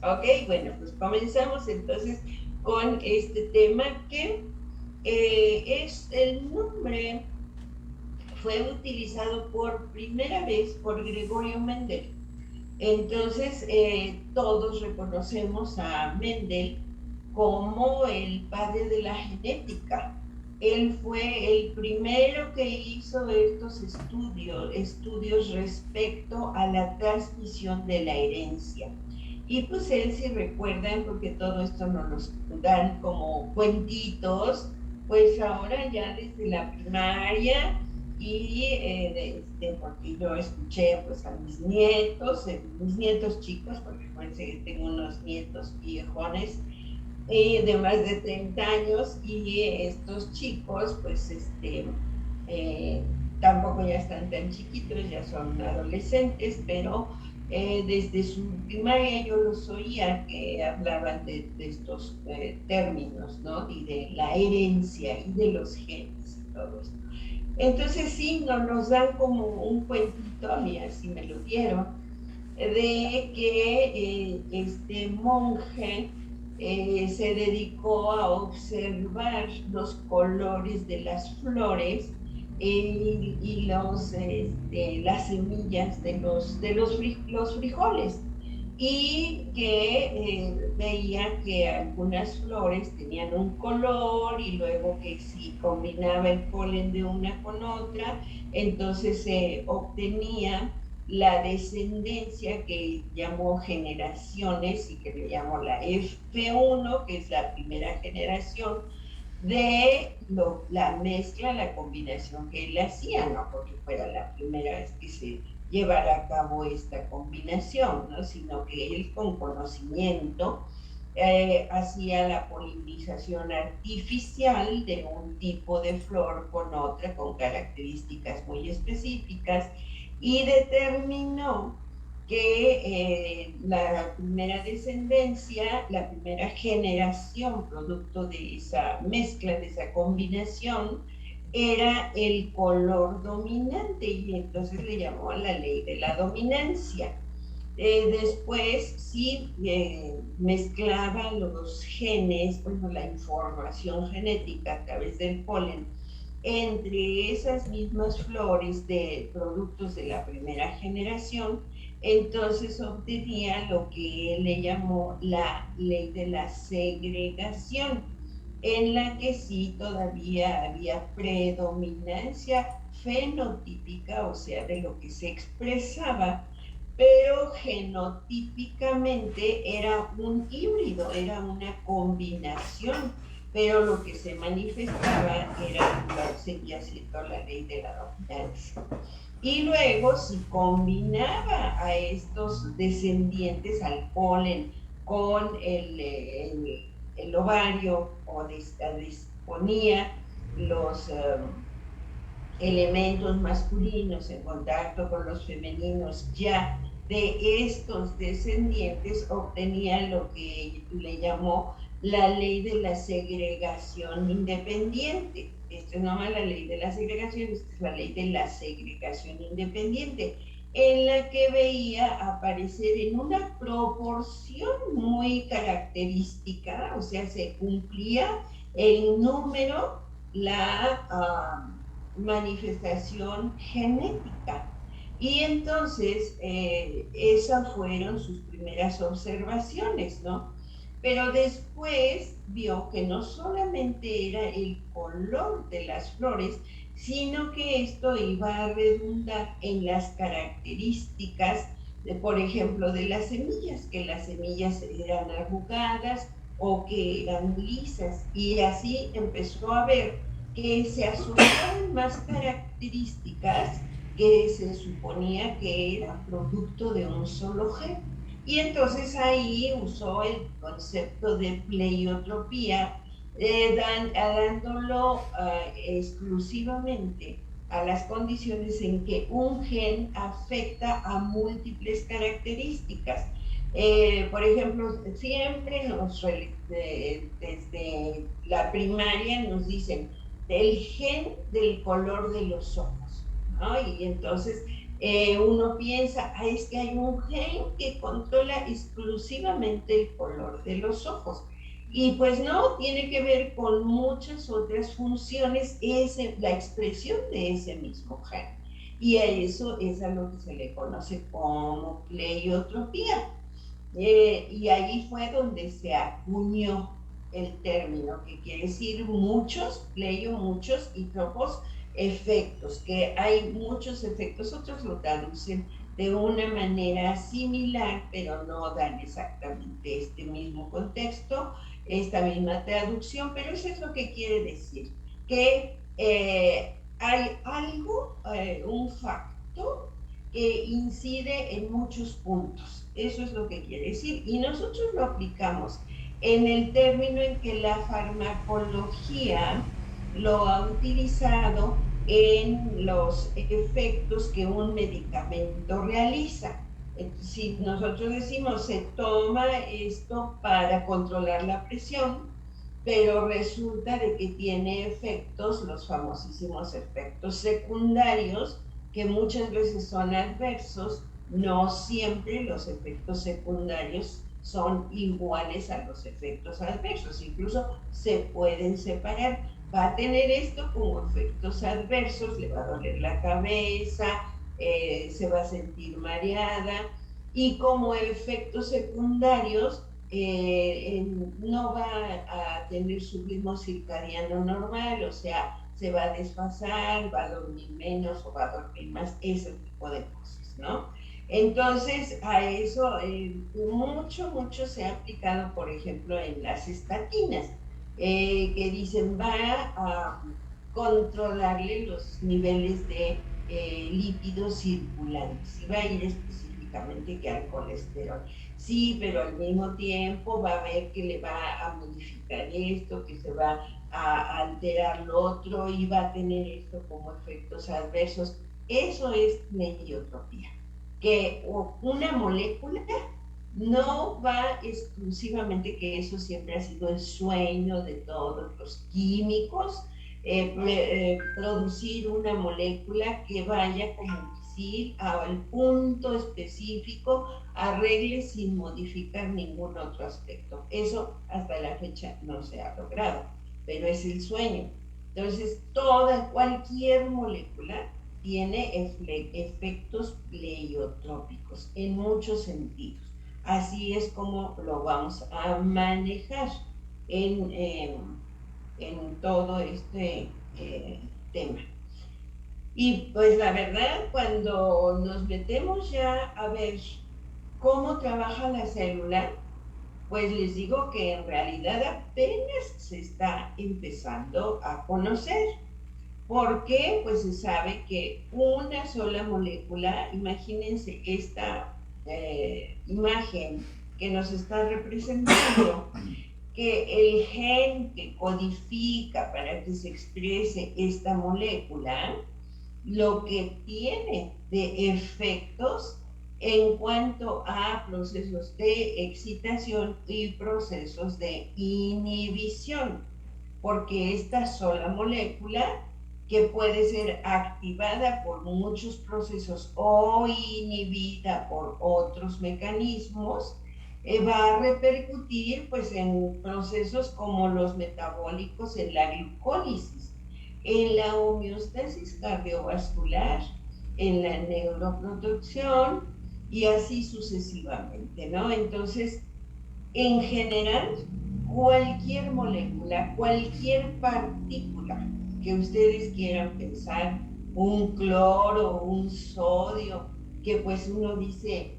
Ok, bueno, pues comenzamos entonces con este tema que es el nombre, fue utilizado por primera vez por Gregorio Mendel. Entonces, todos reconocemos a Mendel como el padre de la genética. Él fue el primero que hizo estos estudios respecto a la transmisión de la herencia. Y pues él, si recuerdan, porque todo esto nos lo dan como cuentitos, pues ahora ya desde la primaria y porque yo escuché pues a mis nietos chicos, porque fíjense que tengo unos nietos viejones de más de 30 años y estos chicos pues eh, tampoco ya están tan chiquitos, ya son adolescentes, pero desde su primaria yo los oía que hablaban de estos términos, ¿no? Y de la herencia y de los genes y todo esto. Entonces sí, nos dan como un cuentito, a mí así me lo dieron, de que este monje se dedicó a observar los colores de las flores y las semillas los frijoles y que veía que algunas flores tenían un color y luego que si combinaba el polen de una con otra, entonces se obtenía la descendencia que llamó generaciones y que le llamó la F1, que es la primera generación, la mezcla, la combinación que él hacía, no porque fuera la primera vez que se llevara a cabo esta combinación, ¿no? Sino que él con conocimiento hacía la polinización artificial de un tipo de flor con otra, con características muy específicas, y determinó que la primera descendencia, la primera generación producto de esa mezcla, de esa combinación, era el color dominante y entonces le llamó a la ley de la dominancia. Después sí mezclaba los genes, bueno, la información genética a través del polen entre esas mismas flores de productos de la primera generación, entonces obtenía lo que él le llamó la ley de la segregación, en la que sí todavía había predominancia fenotípica, o sea, de lo que se expresaba, pero genotípicamente era un híbrido, era una combinación, pero lo que se manifestaba seguía siendo la ley de la dominancia. Y luego, si combinaba a estos descendientes al polen con el ovario o ponía los elementos masculinos en contacto con los femeninos ya de estos descendientes, obtenía lo que le llamó la ley de la segregación independiente. Esto no es la ley de la segregación, esta es la ley de la segregación independiente, en la que veía aparecer en una proporción muy característica, o sea, se cumplía el número, la manifestación genética. Y entonces, esas fueron sus primeras observaciones, ¿no? Pero después vio que no solamente era el color de las flores, sino que esto iba a redundar en las características, por ejemplo, de las semillas, que las semillas eran arrugadas o que eran lisas. Y así empezó a ver que se asociaban más características que se suponía que era producto de un solo gen. Y entonces ahí usó el concepto de pleiotropía, dándolo exclusivamente a las condiciones en que un gen afecta a múltiples características. Por ejemplo, siempre desde la primaria nos dicen del gen del color de los ojos, ¿no? Y entonces Uno piensa, es que hay un gen que controla exclusivamente el color de los ojos. Y pues no, tiene que ver con muchas otras funciones, la expresión de ese mismo gen. Y a eso es a lo que se le conoce como pleiotropía. Y ahí fue donde se acuñó el término, que quiere decir muchos, pleio, muchos, y tropos, efectos, que hay muchos efectos, otros lo traducen de una manera similar, pero no dan exactamente este mismo contexto, esta misma traducción, pero eso es lo que quiere decir, que hay algo, un factor que incide en muchos puntos. Eso es lo que quiere decir. Y nosotros lo aplicamos en el término en que la farmacología lo ha utilizado en los efectos que un medicamento realiza. Si nosotros decimos se toma esto para controlar la presión, pero resulta de que tiene efectos, los famosísimos efectos secundarios, que muchas veces son adversos, no siempre los efectos secundarios son iguales a los efectos adversos, incluso se pueden separar. Va a tener esto como efectos adversos, le va a doler la cabeza, se va a sentir mareada, y como efectos secundarios no va a tener su ritmo circadiano normal, o sea, se va a desfasar, va a dormir menos o va a dormir más, ese tipo de cosas, ¿no? Entonces, a eso mucho se ha aplicado, por ejemplo, en las estatinas, que dicen va a controlarle los niveles de lípidos circulantes y va a ir específicamente que al colesterol. Sí, pero al mismo tiempo va a ver que le va a modificar esto, que se va a alterar lo otro y va a tener esto como efectos adversos. Eso es pleiotropía, que una molécula no va exclusivamente, que eso siempre ha sido el sueño de todos los químicos, producir una molécula que vaya como un misil al punto específico, arregle sin modificar ningún otro aspecto. Eso hasta la fecha no se ha logrado, pero es el sueño. Entonces, cualquier molécula tiene efectos pleiotrópicos en muchos sentidos. Así es como lo vamos a manejar en todo este tema. Y pues la verdad, cuando nos metemos ya a ver cómo trabaja la célula, pues les digo que en realidad apenas se está empezando a conocer. ¿Por qué? Pues se sabe que una sola molécula, imagínense esta imagen que nos está representando, que el gen que codifica para que se exprese esta molécula, lo que tiene de efectos en cuanto a procesos de excitación y procesos de inhibición, porque esta sola molécula, que puede ser activada por muchos procesos o inhibida por otros mecanismos, va a repercutir pues en procesos como los metabólicos, en la glucólisis, en la homeostasis cardiovascular, en la neuroprotección y así sucesivamente, ¿no? Entonces, en general, cualquier molécula, cualquier partícula que ustedes quieran pensar, un cloro, un sodio, que pues uno dice,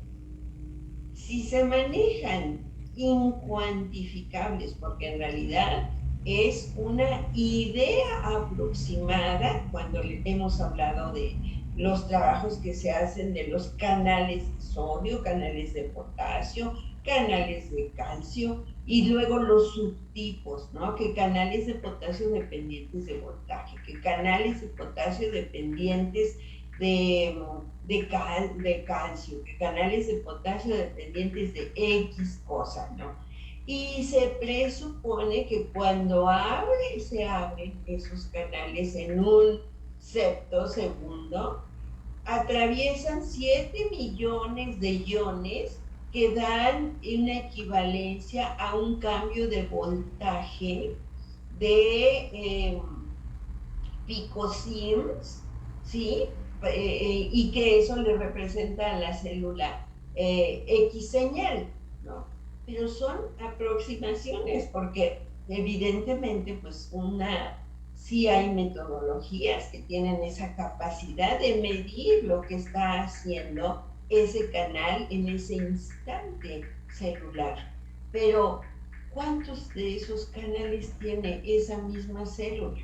si se manejan incuantificables, porque en realidad es una idea aproximada cuando hemos hablado de los trabajos que se hacen de los canales de sodio, canales de potasio, canales de calcio y luego los subtipos, ¿no? Que canales de potasio dependientes de voltaje, que canales de potasio dependientes de calcio, que canales de potasio dependientes de X cosa, ¿no? Y se presupone que cuando se abren esos canales en un septosegundo, atraviesan 7 millones de iones que dan una equivalencia a un cambio de voltaje de picosiemens, ¿sí? Y que eso le representa a la célula X señal, ¿no? Pero son aproximaciones, porque evidentemente, pues sí hay metodologías que tienen esa capacidad de medir lo que está haciendo ese canal en ese instante celular. Pero, ¿cuántos de esos canales tiene esa misma célula?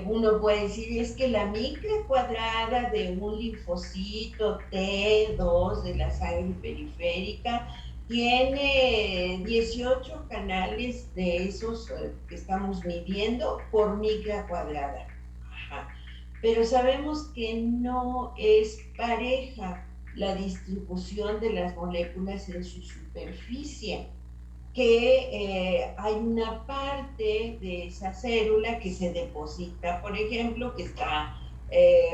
Uno puede decir, es que la micra cuadrada de un linfocito T2 de la sangre periférica tiene 18 canales de esos que estamos midiendo por micra cuadrada. Ajá. Pero sabemos que no es pareja la distribución de las moléculas en su superficie, que hay una parte de esa célula que se deposita, por ejemplo, que está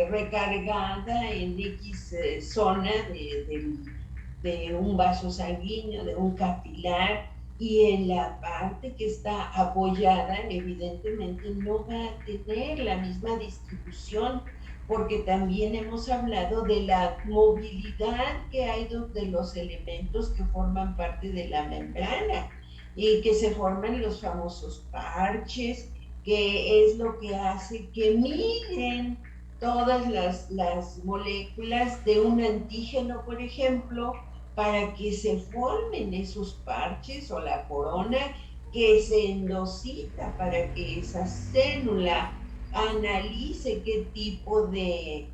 recargada en X zona de un vaso sanguíneo, de un capilar, y en la parte que está apoyada, evidentemente no va a tener la misma distribución, porque también hemos hablado de la movilidad que hay de los elementos que forman parte de la membrana y que se forman los famosos parches, que es lo que hace que migren todas las moléculas de un antígeno, por ejemplo, para que se formen esos parches o la corona que se endocita para que esa célula analice qué tipo de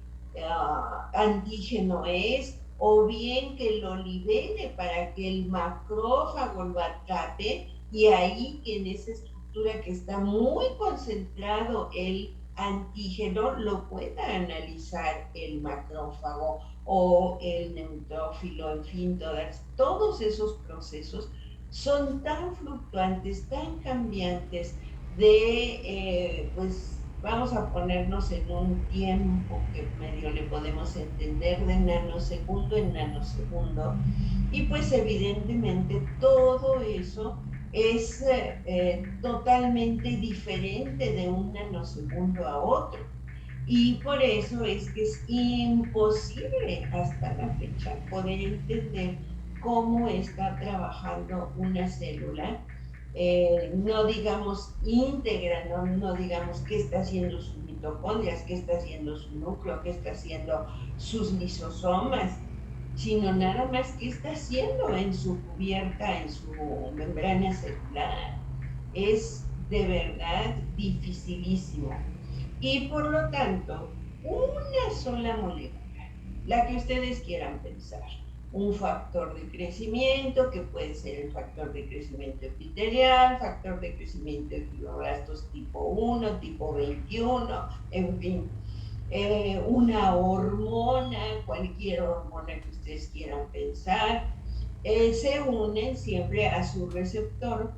antígeno es, o bien que lo libere para que el macrófago lo atrape, y ahí en esa estructura que está muy concentrado el antígeno lo pueda analizar el macrófago o el neutrófilo, en fin, todos esos procesos son tan fluctuantes, tan cambiantes, pues vamos a ponernos en un tiempo que medio le podemos entender, de nanosegundo en nanosegundo, y pues evidentemente todo eso es totalmente diferente de un nanosegundo a otro. Y por eso es que es imposible hasta la fecha poder entender cómo está trabajando una célula, no digamos íntegra, no digamos qué está haciendo sus mitocondrias, qué está haciendo su núcleo, qué está haciendo sus lisosomas, sino nada más qué está haciendo en su cubierta, en su membrana celular. Es de verdad dificilísimo. Y por lo tanto, una sola molécula, la que ustedes quieran pensar, un factor de crecimiento, que puede ser el factor de crecimiento epitelial, factor de crecimiento de fibroblastos tipo 1, tipo 21, en fin, una hormona, cualquier hormona que ustedes quieran pensar, se unen siempre a su receptor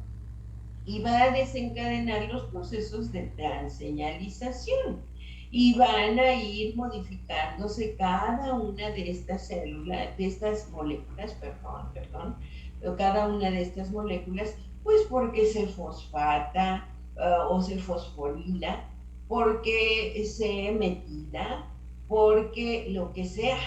y va a desencadenar los procesos de transseñalización, y van a ir modificándose cada una de estas células, de estas moléculas, cada una de estas moléculas, pues porque se fosfata o se fosforila, porque se metila, porque lo que sea,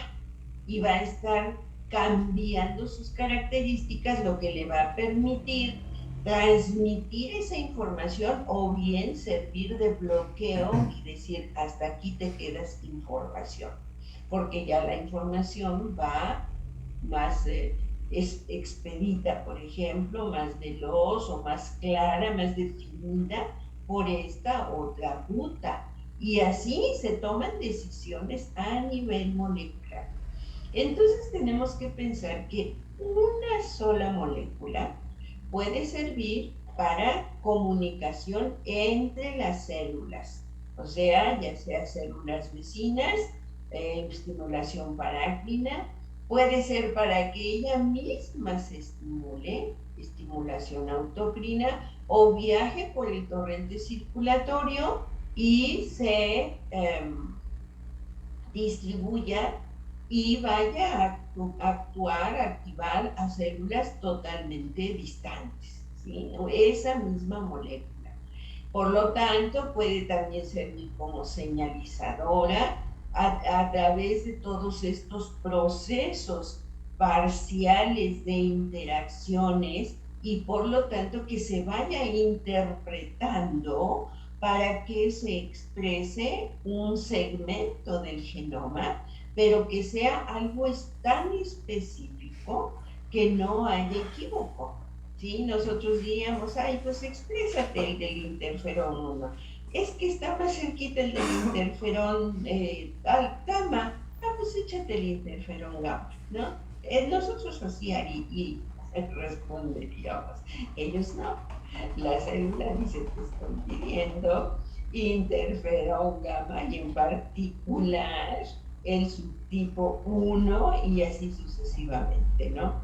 y va a estar cambiando sus características, lo que le va a permitir transmitir esa información, o bien servir de bloqueo y decir, hasta aquí te quedas información, porque ya la información va más expedita, por ejemplo, más veloz o más clara, más definida por esta otra ruta, y así se toman decisiones a nivel molecular. Entonces tenemos que pensar que una sola molécula puede servir para comunicación entre las células, o sea, ya sea células vecinas, estimulación parácrina, puede ser para que ella misma se estimule, estimulación autocrina, o viaje por el torrente circulatorio y se distribuya y vaya a actuar, a activar a células totalmente distantes, ¿sí? Esa misma molécula. Por lo tanto, puede también servir como señalizadora a través de todos estos procesos parciales de interacciones y por lo tanto que se vaya interpretando para que se exprese un segmento del genoma, pero que sea algo tan específico que no haya equívoco. ¿Sí? Nosotros diríamos, ay, pues exprésate el del interferón 1. Es que está más cerquita el del interferón gamma. Ah, pues échate el interferón gamma, ¿no? Nosotros así y responderíamos. Ellos no. La célula dice, te estoy pidiendo interferón gamma y en particular el subtipo 1 y así sucesivamente, ¿no?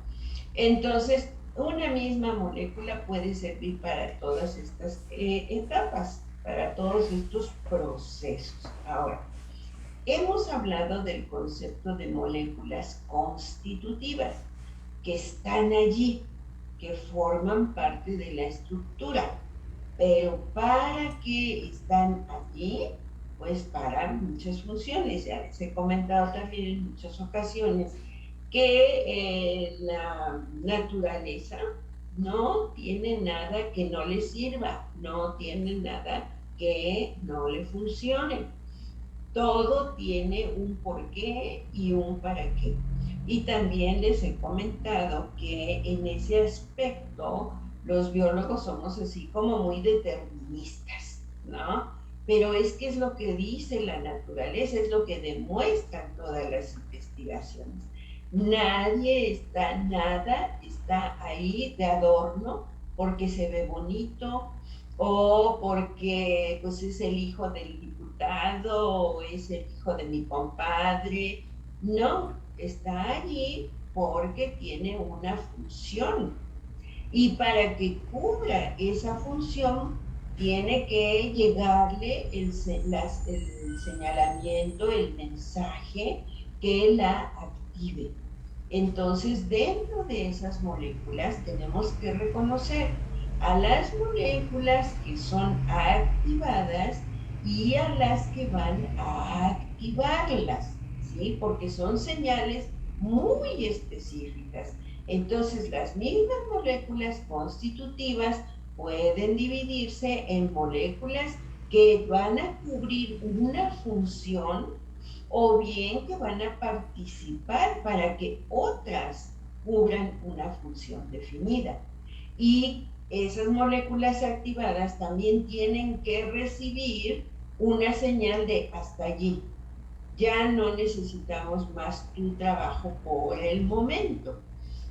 Entonces, una misma molécula puede servir para todas estas etapas, para todos estos procesos. Ahora, hemos hablado del concepto de moléculas constitutivas que están allí, que forman parte de la estructura. Pero ¿para qué están allí? Pues para muchas funciones. Ya les he comentado también en muchas ocasiones que la naturaleza no tiene nada que no le sirva, no tiene nada que no le funcione. Todo tiene un porqué y un para qué. Y también les he comentado que en ese aspecto los biólogos somos así como muy deterministas, ¿no? Pero es que es lo que dice la naturaleza, es lo que demuestran todas las investigaciones. Nada está ahí de adorno porque se ve bonito o porque pues es el hijo del diputado o es el hijo de mi compadre. No, está allí porque tiene una función. Y para que cubra esa función, tiene que llegarle el señalamiento, el mensaje que la active. Entonces, dentro de esas moléculas tenemos que reconocer a las moléculas que son activadas y a las que van a activarlas, ¿sí? Porque son señales muy específicas. Entonces, las mismas moléculas constitutivas pueden dividirse en moléculas que van a cubrir una función o bien que van a participar para que otras cubran una función definida. Y esas moléculas activadas también tienen que recibir una señal de hasta allí. Ya no necesitamos más tu trabajo por el momento.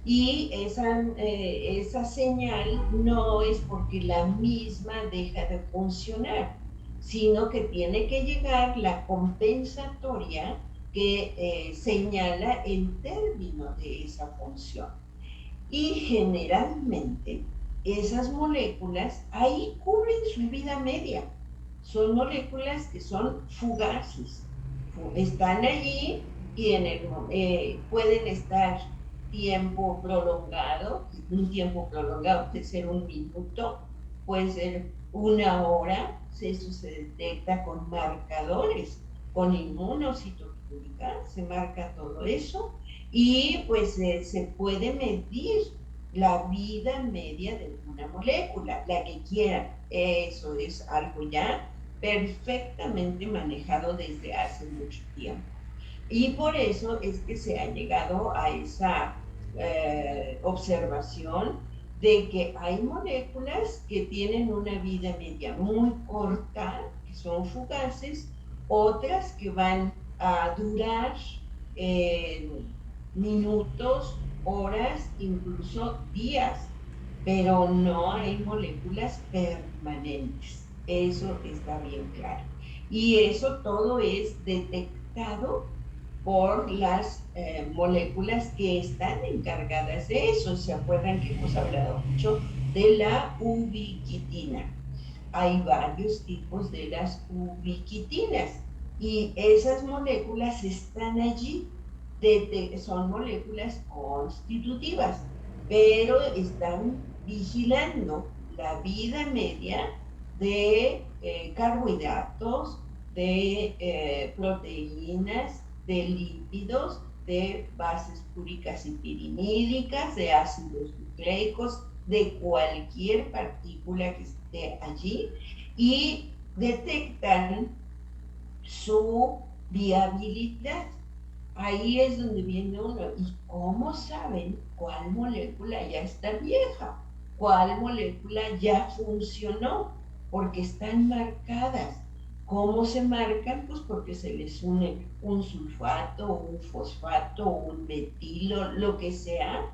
Y esa señal no es porque la misma deja de funcionar, sino que tiene que llegar la compensatoria que señala el término de esa función. Y generalmente esas moléculas ahí cubren su vida media. Son moléculas que son fugaces. Están allí y pueden estar tiempo prolongado. Un tiempo prolongado puede ser un minuto, puede ser una hora. Eso se detecta con marcadores, con inmunocitoquímica, se marca todo eso y pues se puede medir la vida media de una molécula, la que quiera. Eso es algo ya perfectamente manejado desde hace mucho tiempo. Y por eso es que se ha llegado a esa observación de que hay moléculas que tienen una vida media muy corta, que son fugaces, otras que van a durar minutos, horas, incluso días, pero no hay moléculas permanentes. Eso está bien claro. Y eso todo es detectado por las moléculas que están encargadas de eso. ¿Se acuerdan que hemos hablado mucho de la ubiquitina? Hay varios tipos de las ubiquitinas. Y esas moléculas están allí, son moléculas constitutivas, pero están vigilando la vida media de carbohidratos, de proteínas, de lípidos, de bases púricas y pirimídicas, de ácidos nucleicos, de cualquier partícula que esté allí, y detectan su viabilidad. Ahí es donde viene uno. ¿Y cómo saben cuál molécula ya está vieja? ¿Cuál molécula ya funcionó? Porque están marcadas. ¿Cómo se marcan? Pues porque se les une un sulfato, un fosfato, un metilo, lo que sea,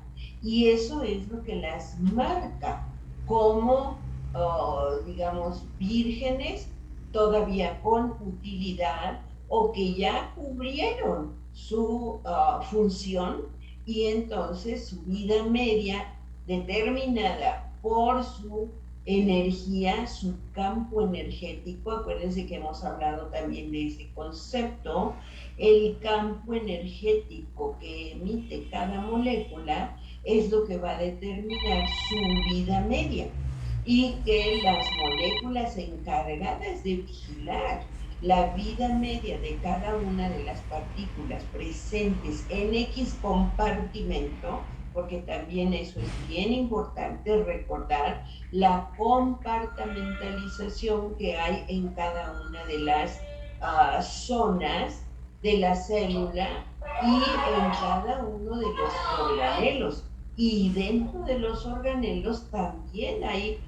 y eso es lo que las marca como, digamos, vírgenes, todavía con utilidad, o que ya cubrieron su función, y entonces su vida media, determinada por su energía, su campo energético. Acuérdense que hemos hablado también de ese concepto. El campo energético que emite cada molécula es lo que va a determinar su vida media, y que las moléculas encargadas de vigilar la vida media de cada una de las partículas presentes en X compartimento, porque también eso es bien importante recordar, la compartimentalización que hay en cada una de las zonas de la célula y en cada uno de los organelos. Y dentro de los organelos también hay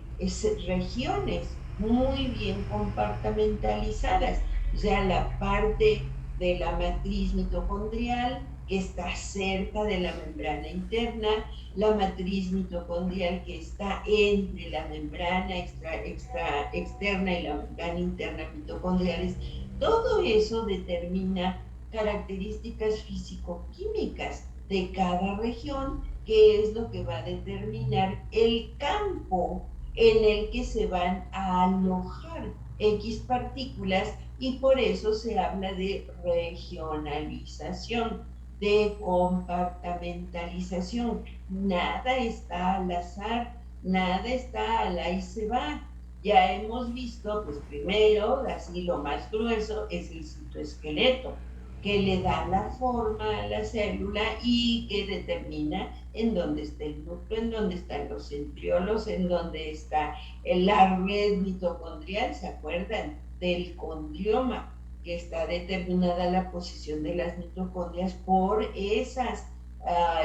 regiones muy bien compartimentalizadas. O sea, la parte de la matriz mitocondrial que está cerca de la membrana interna, la matriz mitocondrial que está entre la membrana externa y la membrana interna mitocondriales. Todo eso determina características físico-químicas de cada región, que es lo que va a determinar el campo en el que se van a alojar X partículas, y por eso se habla de regionalización, de compartimentalización. Nada está al azar, nada está al ahí se va. Ya hemos visto, pues primero, así lo más grueso es el citoesqueleto, que le da la forma a la célula y que determina en dónde está el núcleo, en dónde están los centriolos, en dónde está la red mitocondrial. ¿Se acuerdan del condrioma? Que está determinada la posición de las mitocondrias por esas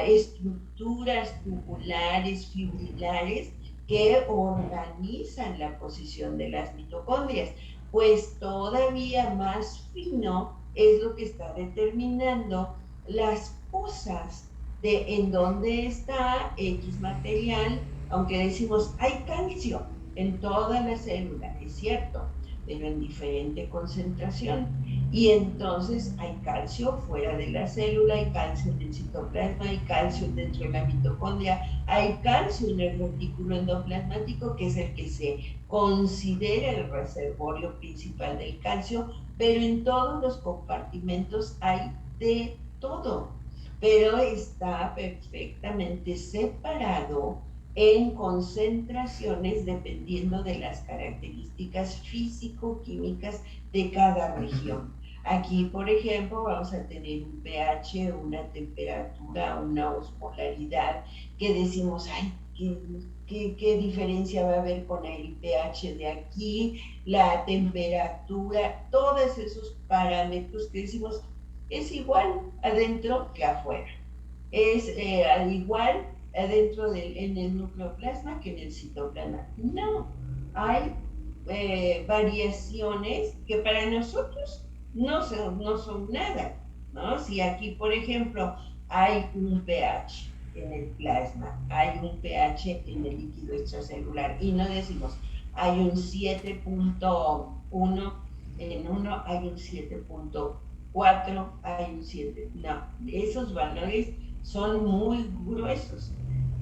estructuras tubulares, fibrilares, que organizan la posición de las mitocondrias. Pues todavía más fino es lo que está determinando las cosas de en dónde está X material. Aunque decimos hay calcio en toda la célula, es cierto, pero en diferente concentración. Y entonces hay calcio fuera de la célula, hay calcio en el citoplasma, hay calcio dentro de la mitocondria, hay calcio en el retículo endoplasmático, que es el que se considera el reservorio principal del calcio, pero en todos los compartimentos hay de todo, pero está perfectamente separado en concentraciones dependiendo de las características físico-químicas de cada región. Aquí, por ejemplo, vamos a tener un pH, una temperatura, una osmolaridad, que decimos, ay, ¿qué diferencia va a haber con el pH de aquí, la temperatura, todos esos parámetros que decimos, es igual adentro que afuera. Es igual adentro en el nucleoplasma que en el citoplasma. No, hay variaciones que para nosotros no son nada, ¿no? Si aquí, por ejemplo, hay un pH en el plasma, hay un pH en el líquido extracelular, y no decimos, hay un 7.1, en uno hay un 7.4, hay un 7, no, esos valores son muy gruesos.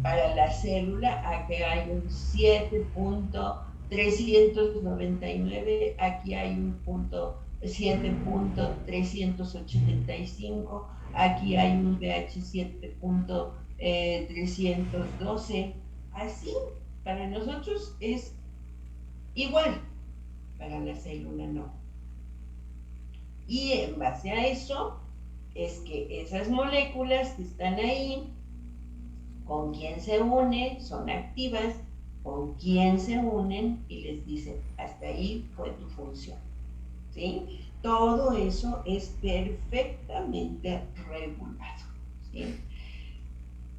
Para la célula, aquí hay un 7.399, aquí hay un punto 7.385, aquí hay un pH 7.312, así, para nosotros es igual, para la célula no. Y en base a eso, es que esas moléculas que están ahí, con quién se unen, son activas, con quién se unen y les dicen, hasta ahí fue tu función, ¿sí? Todo eso es perfectamente regulado, ¿sí?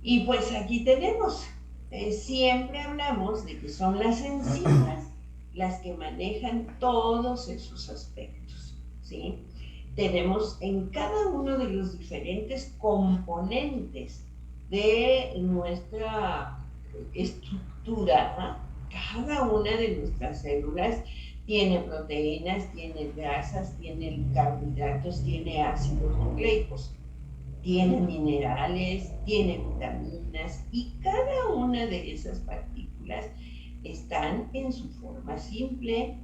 Y pues aquí tenemos, siempre hablamos de que son las enzimas las que manejan todos esos aspectos, ¿sí? Tenemos en cada uno de los diferentes componentes de nuestra estructura, ¿no? Cada una de nuestras células tiene proteínas, tiene grasas, tiene carbohidratos, tiene ácidos nucleicos, tiene minerales, tiene vitaminas, y cada una de esas partículas están en su forma simple,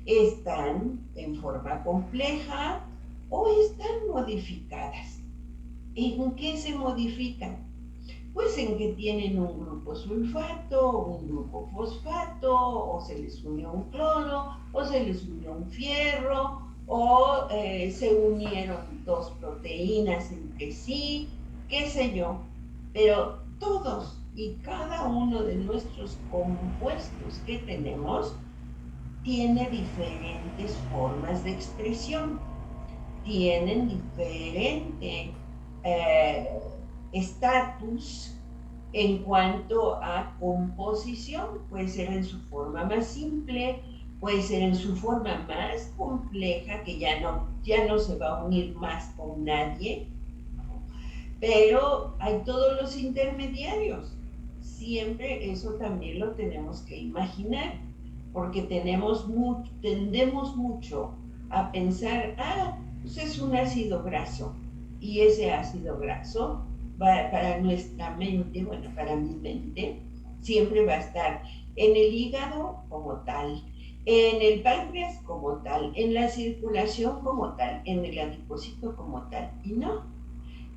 están en forma compleja o están modificadas. ¿En qué se modifican? Pues en que tienen un grupo sulfato, un grupo fosfato, o se les unió un cloro, o se les unió un fierro, o se unieron dos proteínas entre sí, qué sé yo. Pero todos y cada uno de nuestros compuestos que tenemos tiene diferentes formas de expresión, tienen diferente estatus en cuanto a composición. Puede ser en su forma más simple, puede ser en su forma más compleja, que ya no se va a unir más con nadie, pero hay todos los intermediarios. Siempre eso también lo tenemos que imaginar, porque tendemos mucho a pensar, pues es un ácido graso, y ese ácido graso para nuestra mente, bueno, para mi mente, siempre va a estar en el hígado como tal, en el páncreas como tal, en la circulación como tal, en el adipocito como tal, y no,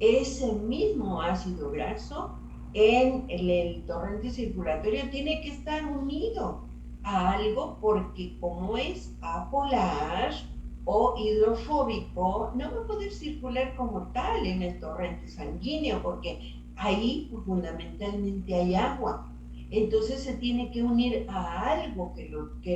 ese mismo ácido graso en el torrente circulatorio tiene que estar unido a algo, porque como es apolar o hidrofóbico, no va a poder circular como tal en el torrente sanguíneo, porque ahí fundamentalmente hay agua. Entonces se tiene que unir a algo que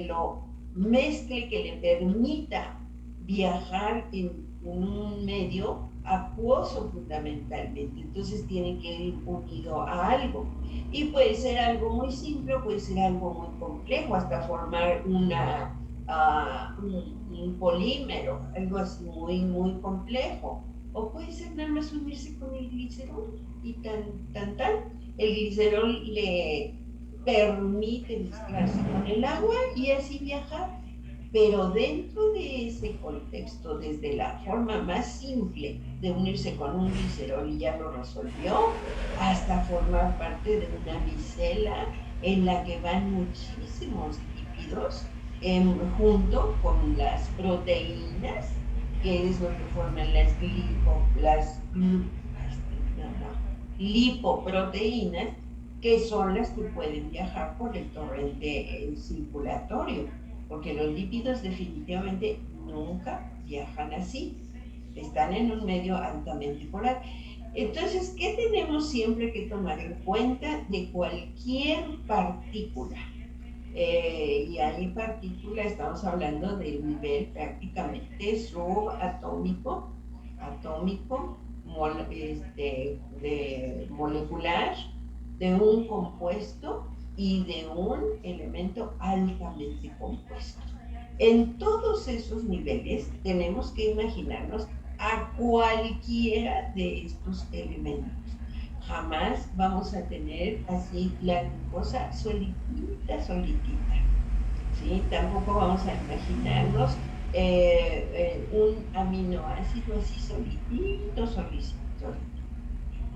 lo mezcle, que le permita viajar en un medio acuoso fundamentalmente. Entonces tiene que ir unido a algo. Y puede ser algo muy simple, puede ser algo muy complejo, hasta formar un polímero, algo así muy, muy complejo. O puede ser nada más unirse con el glicerol y tan. El glicerol le permite mezclarse con el agua y así viajar. Pero dentro de ese contexto, desde la forma más simple de unirse con un glicerol y ya lo resolvió, hasta formar parte de una micela en la que van muchísimos lípidos junto con las proteínas, que es lo que forman las lipoproteínas, que son las que pueden viajar por el torrente circulatorio, porque los lípidos definitivamente nunca viajan así, están en un medio altamente polar. Entonces, ¿qué tenemos siempre que tomar en cuenta de cualquier partícula? Y ahí partícula estamos hablando del nivel prácticamente subatómico, de molecular, de un compuesto y de un elemento altamente compuesto. En todos esos niveles tenemos que imaginarnos a cualquiera de estos elementos. Jamás vamos a tener así la glucosa solitita, ¿sí? Tampoco vamos a imaginarnos un aminoácido así solitito.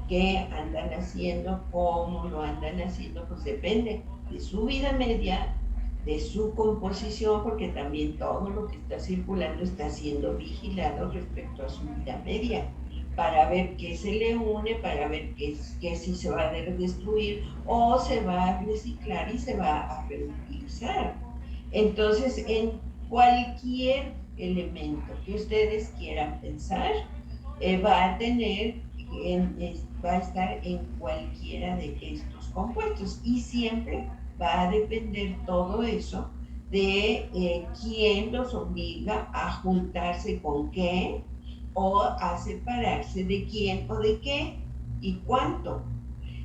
¿Qué andan haciendo? ¿Cómo lo andan haciendo? Pues depende de su vida media, de su composición, porque también todo lo que está circulando está siendo vigilado respecto a su vida media, para ver qué se le une, para ver qué sí se va a destruir o se va a reciclar y se va a reutilizar. Entonces, en cualquier elemento que ustedes quieran pensar, va a tener, va a estar en cualquiera de estos compuestos y siempre va a depender todo eso de quién los obliga a juntarse con qué o a separarse de quién o de qué y cuánto.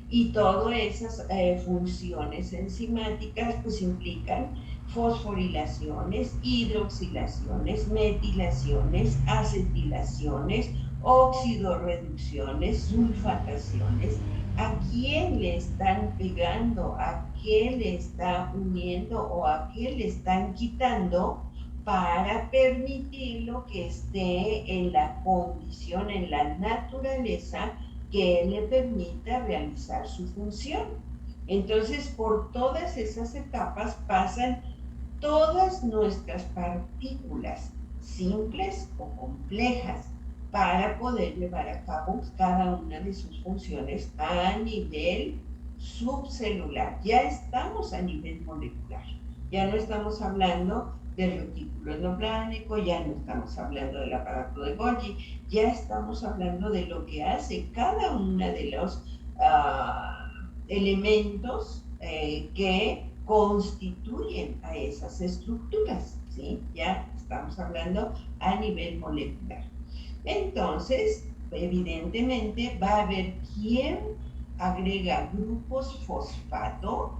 Y todas esas funciones enzimáticas pues implican fosforilaciones, hidroxilaciones, metilaciones, acetilaciones, oxidorreducciones, sulfataciones. ¿A quién le están pegando? ¿A qué le está uniendo o a qué le están quitando para permitirlo que esté en la condición, en la naturaleza que le permita realizar su función? Entonces, por todas esas etapas pasan todas nuestras partículas, simples o complejas, para poder llevar a cabo cada una de sus funciones a nivel subcelular. Ya estamos a nivel molecular, ya no estamos hablando del retículo endoplasmático, ya no estamos hablando del aparato de Golgi, ya estamos hablando de lo que hace cada una de los elementos que constituyen a esas estructuras, ¿sí? Ya estamos hablando a nivel molecular. Entonces, evidentemente va a haber quien agrega grupos fosfato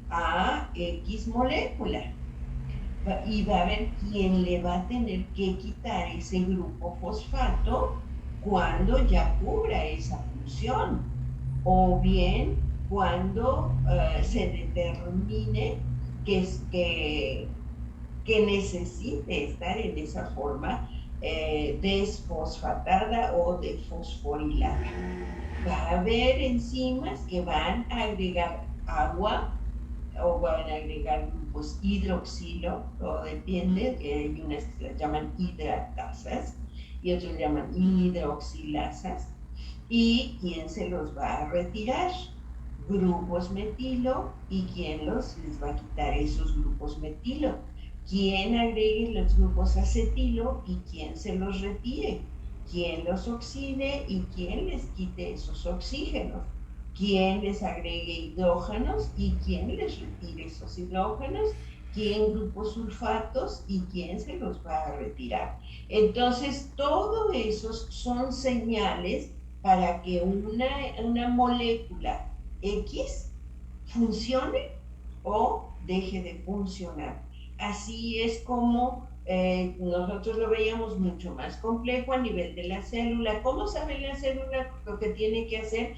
a X molécula y va a haber quien le va a tener que quitar ese grupo fosfato cuando ya cubra esa función, o bien cuando se determine que necesite estar en esa forma desfosfatada o desfosforilada. Va a haber enzimas que van a agregar agua o van a agregar grupos hidroxilo, todo depende, hay unas que las llaman hidratasas y otros llaman hidroxilasas, y quién se los va a retirar, grupos metilo, y quién les va a quitar esos grupos metilo, quién agregue los grupos acetilo y quién se los retire, quién los oxide y quién les quite esos oxígenos, quién les agregue hidrógenos y quién les retire esos hidrógenos, quién grupos sulfatos y quién se los va a retirar. Entonces, todo esos son señales para que una molécula X funcione o deje de funcionar. Así es como nosotros lo veíamos mucho más complejo a nivel de la célula. ¿Cómo sabe la célula lo que tiene que hacer?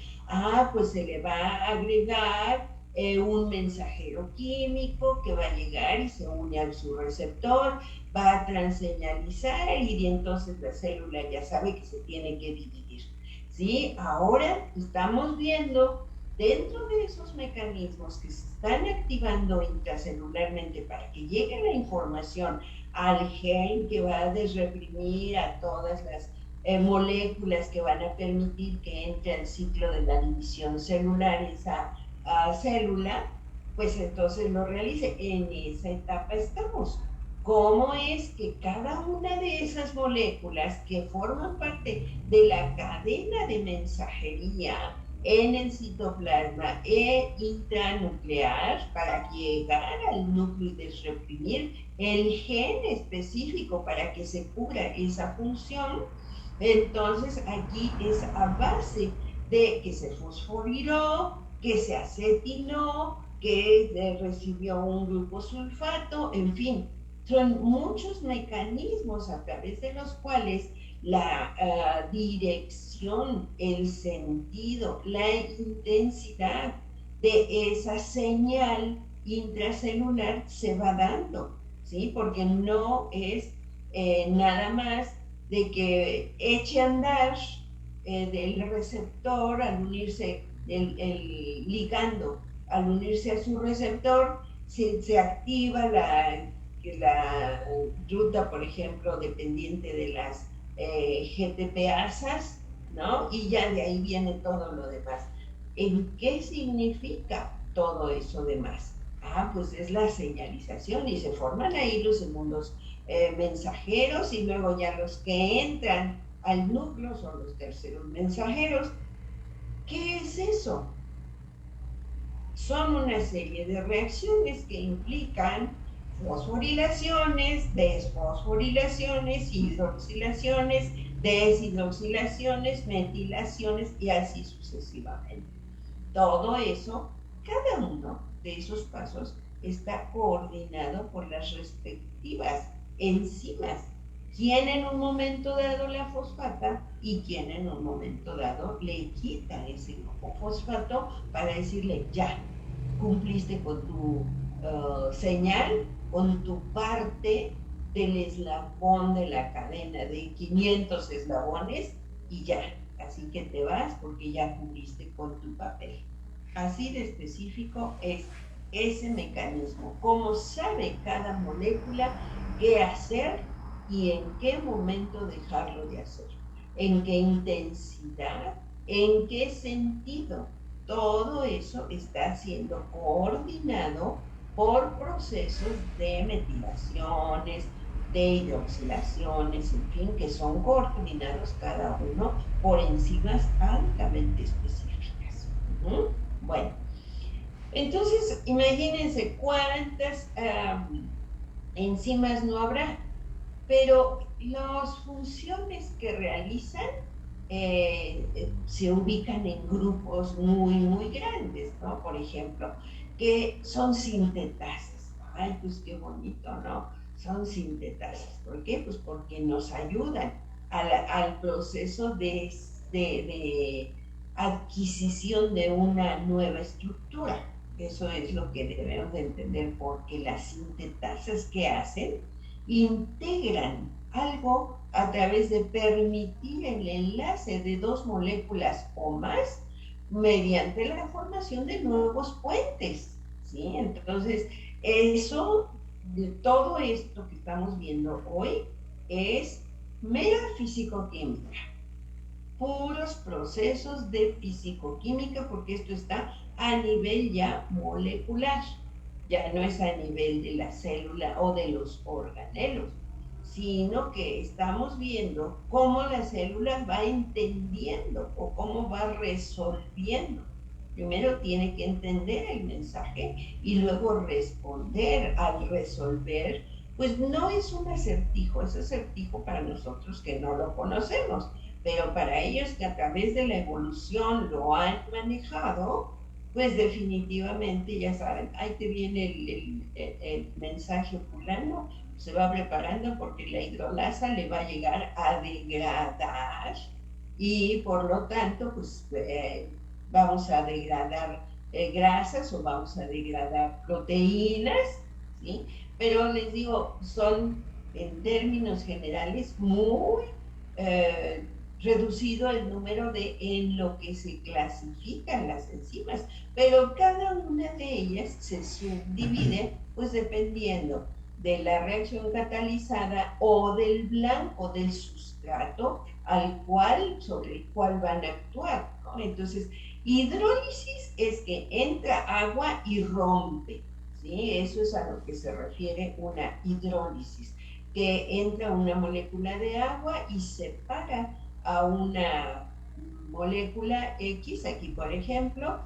Pues se le va a agregar un mensajero químico que va a llegar y se une a su receptor, va a transseñalizar y entonces la célula ya sabe que se tiene que dividir. ¿Sí? Ahora estamos viendo dentro de esos mecanismos que se están activando intracelularmente para que llegue la información al gen que va a desreprimir a todas las moléculas que van a permitir que entre al ciclo de la división celular esa célula, pues entonces lo realice. En esa etapa estamos. ¿Cómo es que cada una de esas moléculas que forman parte de la cadena de mensajería en el citoplasma e intranuclear para llegar al núcleo y desreprimir el gen específico para que se cubra esa función? Entonces aquí es a base de que se fosforiló, que se acetiló, que recibió un grupo sulfato, en fin, son muchos mecanismos a través de los cuales la dirección, el sentido, la intensidad de esa señal intracelular se va dando, ¿sí? Porque no es nada más de que eche a andar del receptor al unirse, el ligando, al unirse a su receptor, se activa la ruta, por ejemplo, dependiente de las GTPasas, ¿no? Y ya de ahí viene todo lo demás. ¿En qué significa todo eso demás? Pues es la señalización y se forman ahí los segundos mensajeros y luego ya los que entran al núcleo son los terceros mensajeros. ¿Qué es eso? Son una serie de reacciones que implican fosforilaciones, desfosforilaciones, hidroxilaciones, deshidroxilaciones, metilaciones y así sucesivamente. Todo eso, cada uno de esos pasos está coordinado por las respectivas enzimas, quien en un momento dado la fosfata y quien en un momento dado le quita ese grupo fosfato para decirle ya, cumpliste con tu señal, con tu parte del eslabón de la cadena de 500 eslabones y ya, así que te vas porque ya cumpliste con tu papel. Así de específico es ese mecanismo, cómo sabe cada molécula qué hacer y en qué momento dejarlo de hacer, en qué intensidad, en qué sentido. Todo eso está siendo coordinado por procesos de metilaciones, de hidroxilaciones, en fin, que son coordinados cada uno por enzimas altamente específicas. Bueno, entonces imagínense cuántas enzimas no habrá, pero las funciones que realizan se ubican en grupos muy, muy grandes, ¿no? Por ejemplo, que son sintetasas. Ay, pues qué bonito, ¿no? Son sintetasas. ¿Por qué? Pues porque nos ayudan al proceso de adquisición de una nueva estructura. Eso es lo que debemos de entender, porque las sintetasas que hacen integran algo a través de permitir el enlace de dos moléculas o más mediante la formación de nuevos puentes, ¿sí? Entonces, todo esto que estamos viendo hoy es mera fisicoquímica, puros procesos de fisicoquímica, porque esto está a nivel ya molecular, ya no es a nivel de la célula o de los organelos, sino que estamos viendo cómo la célula va entendiendo o cómo va resolviendo. Primero tiene que entender el mensaje y luego responder. Al resolver, pues no es un acertijo, es acertijo para nosotros que no lo conocemos, pero para ellos que a través de la evolución lo han manejado, pues definitivamente ya saben, ahí te viene el mensaje fulano, se va preparando porque la hidrolasa le va a llegar a degradar y por lo tanto pues vamos a degradar grasas o vamos a degradar proteínas, ¿sí? Pero les digo, son en términos generales muy reducido el número en lo que se clasifican las enzimas, pero cada una de ellas se subdivide pues dependiendo de la reacción catalizada o del blanco del sustrato sobre el cual van a actuar, ¿no? Entonces, hidrólisis es que entra agua y rompe, ¿sí? Eso es a lo que se refiere una hidrólisis, que entra una molécula de agua y separa a una molécula X, aquí por ejemplo,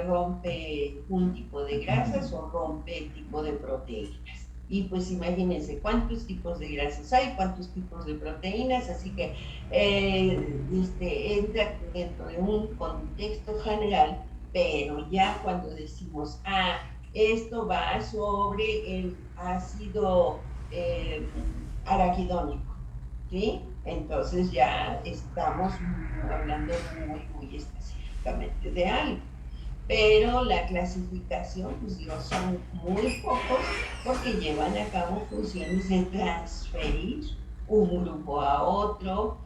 rompe un tipo de grasas o rompe el tipo de proteínas. Y pues imagínense cuántos tipos de grasas hay, cuántos tipos de proteínas, así que entra dentro de un contexto general, pero ya cuando decimos, esto va sobre el ácido araquidónico, ¿sí? Entonces ya estamos hablando muy, muy específicamente de algo. Pero la clasificación, pues digo, son muy pocos porque llevan a cabo funciones de transferir un grupo a otro,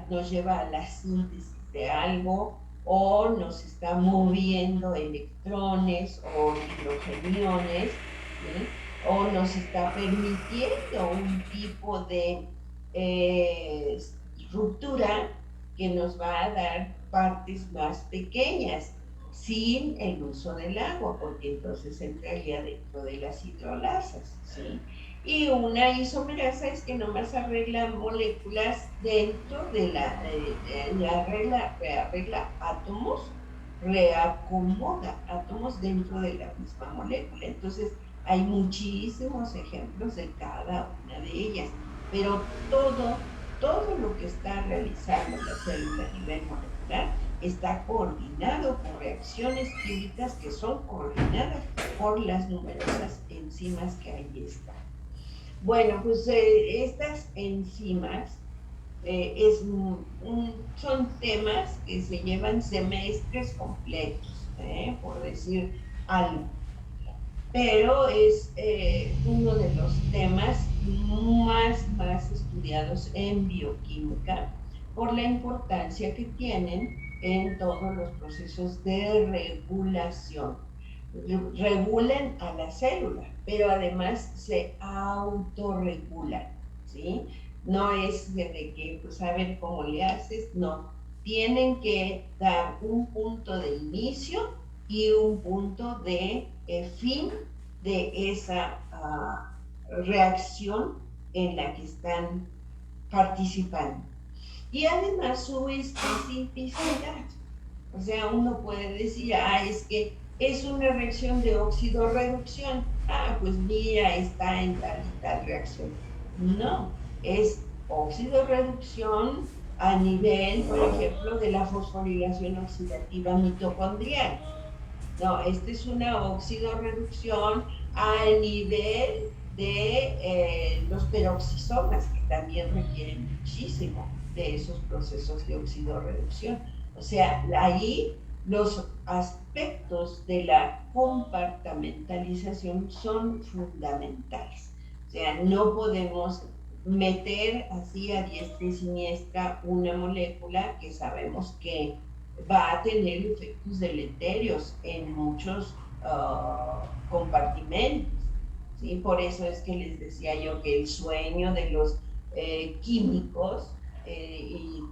nos lleva a la síntesis de algo o nos está moviendo electrones o hidrogeniones, ¿sí? O nos está permitiendo un tipo de eh, ruptura que nos va a dar partes más pequeñas sin el uso del agua, porque entonces entraría dentro de las hidrolasas, ¿sí? Y una isomerasa es que nomás arregla moléculas dentro de rearregla átomos, reacomoda átomos dentro de la misma molécula. Entonces, hay muchísimos ejemplos de cada una de ellas, pero todo lo que está realizando la célula a nivel molecular está coordinado por reacciones químicas que son coordinadas por las numerosas enzimas que ahí están. Bueno, pues estas enzimas son temas que se llevan semestres completos, por decir algo, pero es uno de los temas más estudiados en bioquímica por la importancia que tienen en todos los procesos de regulación. Regulan a la célula, pero además se autorregulan, ¿sí? No es de que, pues, a ver cómo le haces, no. Tienen que dar un punto de inicio y un punto de fin de esa reacción en la que están participando. Y además su especificidad. O sea, uno puede decir, es que es una reacción de óxido-reducción. Pues mira, está en tal y tal reacción. No, es óxido-reducción a nivel, por ejemplo, de la fosforilación oxidativa mitocondrial. No, esta es una óxido-reducción a nivel de los peroxisomas, que también requieren muchísimo de esos procesos de óxido-reducción. O sea, ahí los aspectos de la compartimentalización son fundamentales. O sea, no podemos meter así a diestra y siniestra una molécula que sabemos que va a tener efectos deleterios en muchos compartimentos, ¿sí? Por eso es que les decía yo que el sueño de los químicos y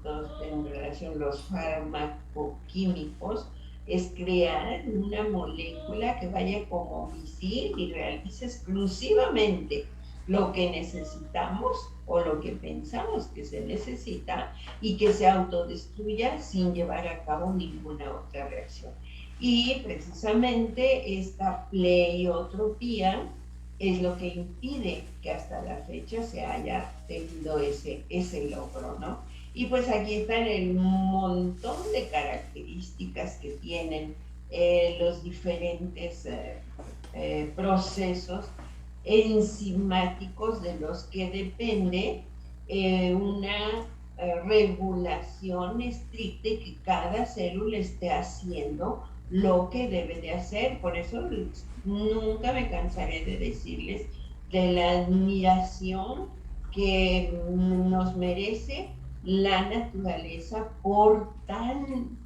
en relación a los farmacoquímicos es crear una molécula que vaya como misil y realice exclusivamente lo que necesitamos o lo que pensamos que se necesita y que se autodestruya sin llevar a cabo ninguna otra reacción. Y precisamente esta pleiotropía es lo que impide que hasta la fecha se haya tenido ese logro, ¿no? Y pues aquí están el montón de características que tienen los diferentes procesos enzimáticos de los que depende una regulación estricta y que cada célula esté haciendo lo que debe de hacer. Por eso nunca me cansaré de decirles de la admiración que nos merece la naturaleza por tan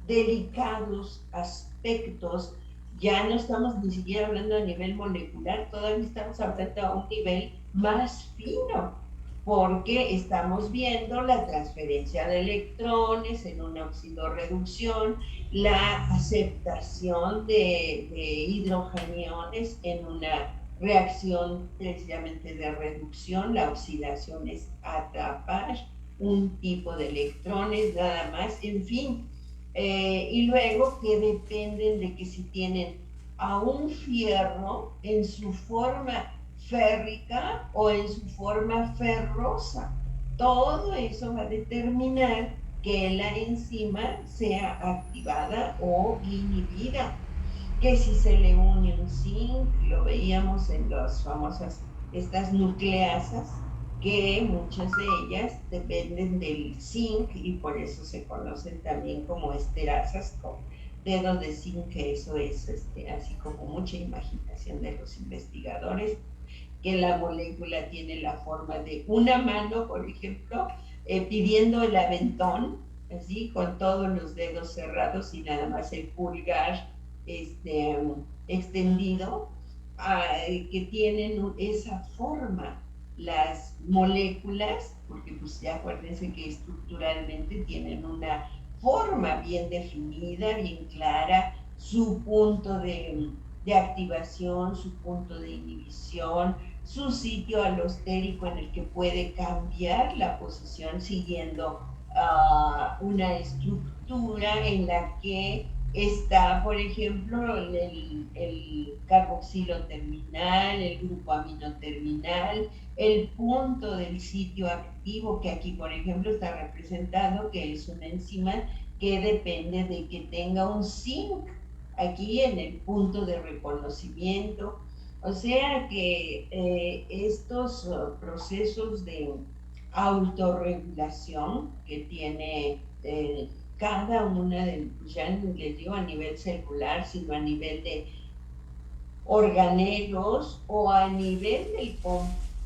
delicados aspectos. Ya no estamos ni siquiera hablando a nivel molecular, todavía estamos hablando a un nivel más fino, porque estamos viendo la transferencia de electrones en una oxidorreducción, la aceptación de hidrogeniones en una reacción precisamente de reducción. La oxidación es atrapar un tipo de electrones nada más, en fin. Y luego que dependen de que si tienen a un fierro en su forma férrica o en su forma ferrosa. Todo eso va a determinar que la enzima sea activada o inhibida. Que si se le une un zinc, lo veíamos en las famosas, estas nucleasas, que muchas de ellas dependen del zinc y por eso se conocen también como esterasas, con dedos de zinc, que eso es así como mucha imaginación de los investigadores, que la molécula tiene la forma de una mano, por ejemplo, pidiendo el aventón, así con todos los dedos cerrados y nada más el pulgar este, extendido, que tienen esa forma. Las moléculas, porque pues ya acuérdense que estructuralmente tienen una forma bien definida, bien clara, su punto de activación, su punto de inhibición, su sitio alostérico en el que puede cambiar la posición siguiendo una estructura en la que está, por ejemplo, el carboxilo terminal, el grupo amino terminal, el punto del sitio activo, que aquí, por ejemplo, está representado, que es una enzima que depende de que tenga un zinc aquí en el punto de reconocimiento. O sea que estos procesos de autorregulación que tiene cada una de, pues ya les digo a nivel celular, sino a nivel de organelos o a nivel del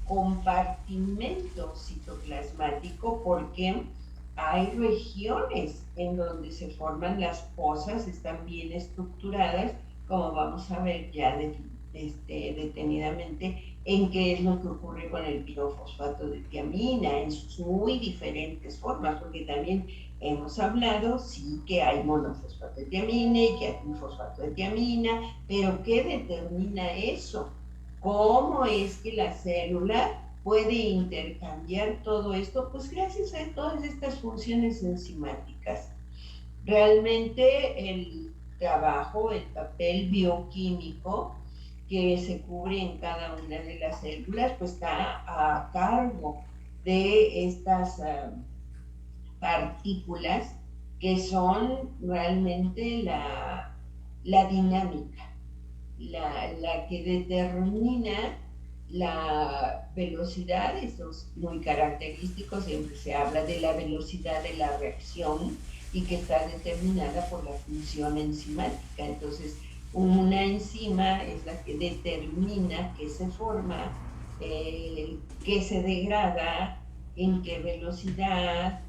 compartimento citoplasmático, porque hay regiones en donde se forman las pozas, están bien estructuradas, como vamos a ver ya detenidamente en qué es lo que ocurre con el pirofosfato de tiamina en sus muy diferentes formas, porque también hemos hablado, sí, que hay monofosfato de tiamina y que hay un fosfato de tiamina, pero ¿qué determina eso? ¿Cómo es que la célula puede intercambiar todo esto? Pues gracias a todas estas funciones enzimáticas. Realmente el trabajo, el papel bioquímico que se cubre en cada una de las células, pues está a cargo de estas partículas que son realmente la dinámica, la que determina la velocidad. Esto es muy característico, siempre se habla de la velocidad de la reacción y que está determinada por la función enzimática. Entonces, una enzima es la que determina qué se forma, qué se degrada, en qué velocidad,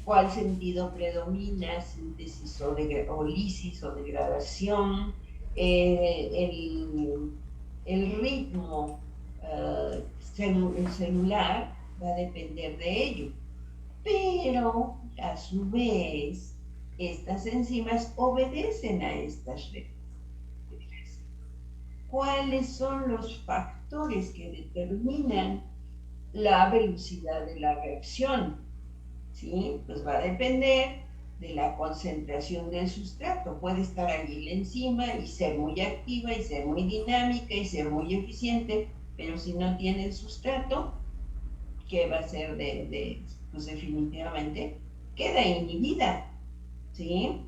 cuál sentido predomina, síntesis o lisis o degradación, el ritmo celular va a depender de ello. Pero, a su vez, estas enzimas obedecen a estas reglas. ¿Cuáles son los factores que determinan la velocidad de la reacción? ¿Sí? Pues va a depender de la concentración del sustrato. Puede estar allí la enzima y ser muy activa y ser muy dinámica y ser muy eficiente, pero si no tiene el sustrato, ¿qué va a ser pues definitivamente queda inhibida, ¿sí?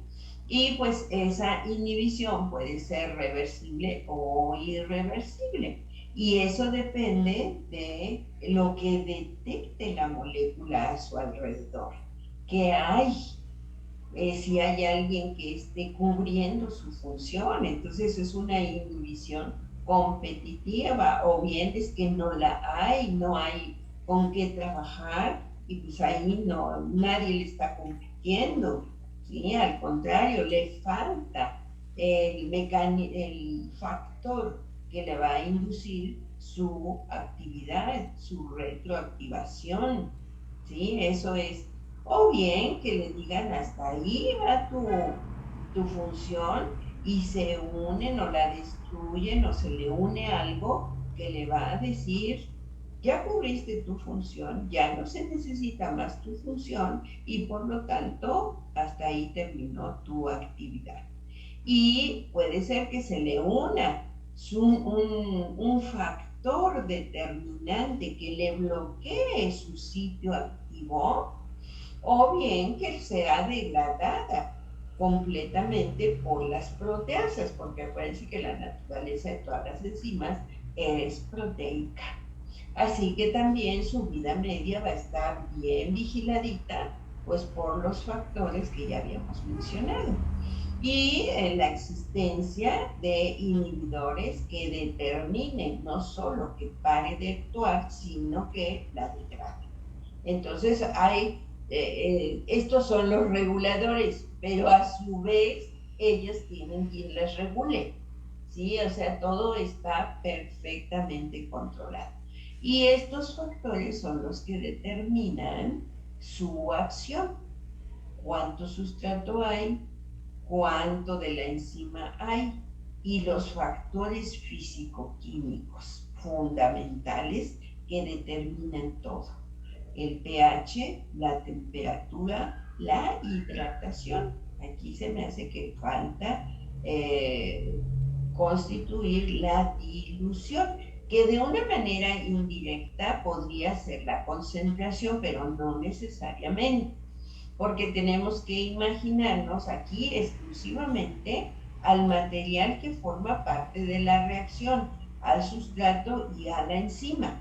Y pues esa inhibición puede ser reversible o irreversible. Y eso depende de lo que detecte la molécula a su alrededor. ¿Qué hay? Si hay alguien que esté cubriendo su función, entonces es una inhibición competitiva, o bien es que no la hay, no hay con qué trabajar, y pues ahí no, nadie le está compitiendo, ¿sí? Al contrario, le falta el factor que le va a inducir su actividad, su retroactivación, ¿sí? Eso es, o bien que le digan hasta ahí va tu función y se unen o la destruyen o se le une algo que le va a decir, ya cubriste tu función, ya no se necesita más tu función y por lo tanto hasta ahí terminó tu actividad. Y puede ser que se le una un factor determinante que le bloquee su sitio activo, o bien que sea degradada completamente por las proteasas, porque acuérdense que la naturaleza de todas las enzimas es proteica. Así que también su vida media va a estar bien vigiladita, pues por los factores que ya habíamos mencionado. Y la existencia de inhibidores que determinen no solo que pare de actuar, sino que la degrade. Entonces hay estos son los reguladores, pero a su vez ellos tienen quien las regule, ¿sí? O sea, todo está perfectamente controlado. Y estos factores son los que determinan su acción. Cuánto sustrato hay, cuánto de la enzima hay y los factores físico-químicos fundamentales que determinan todo. El pH, la temperatura, la hidratación. Aquí se me hace que falta constituir la dilución, que de una manera indirecta podría ser la concentración, pero no necesariamente, porque tenemos que imaginarnos aquí exclusivamente al material que forma parte de la reacción, al sustrato y a la enzima.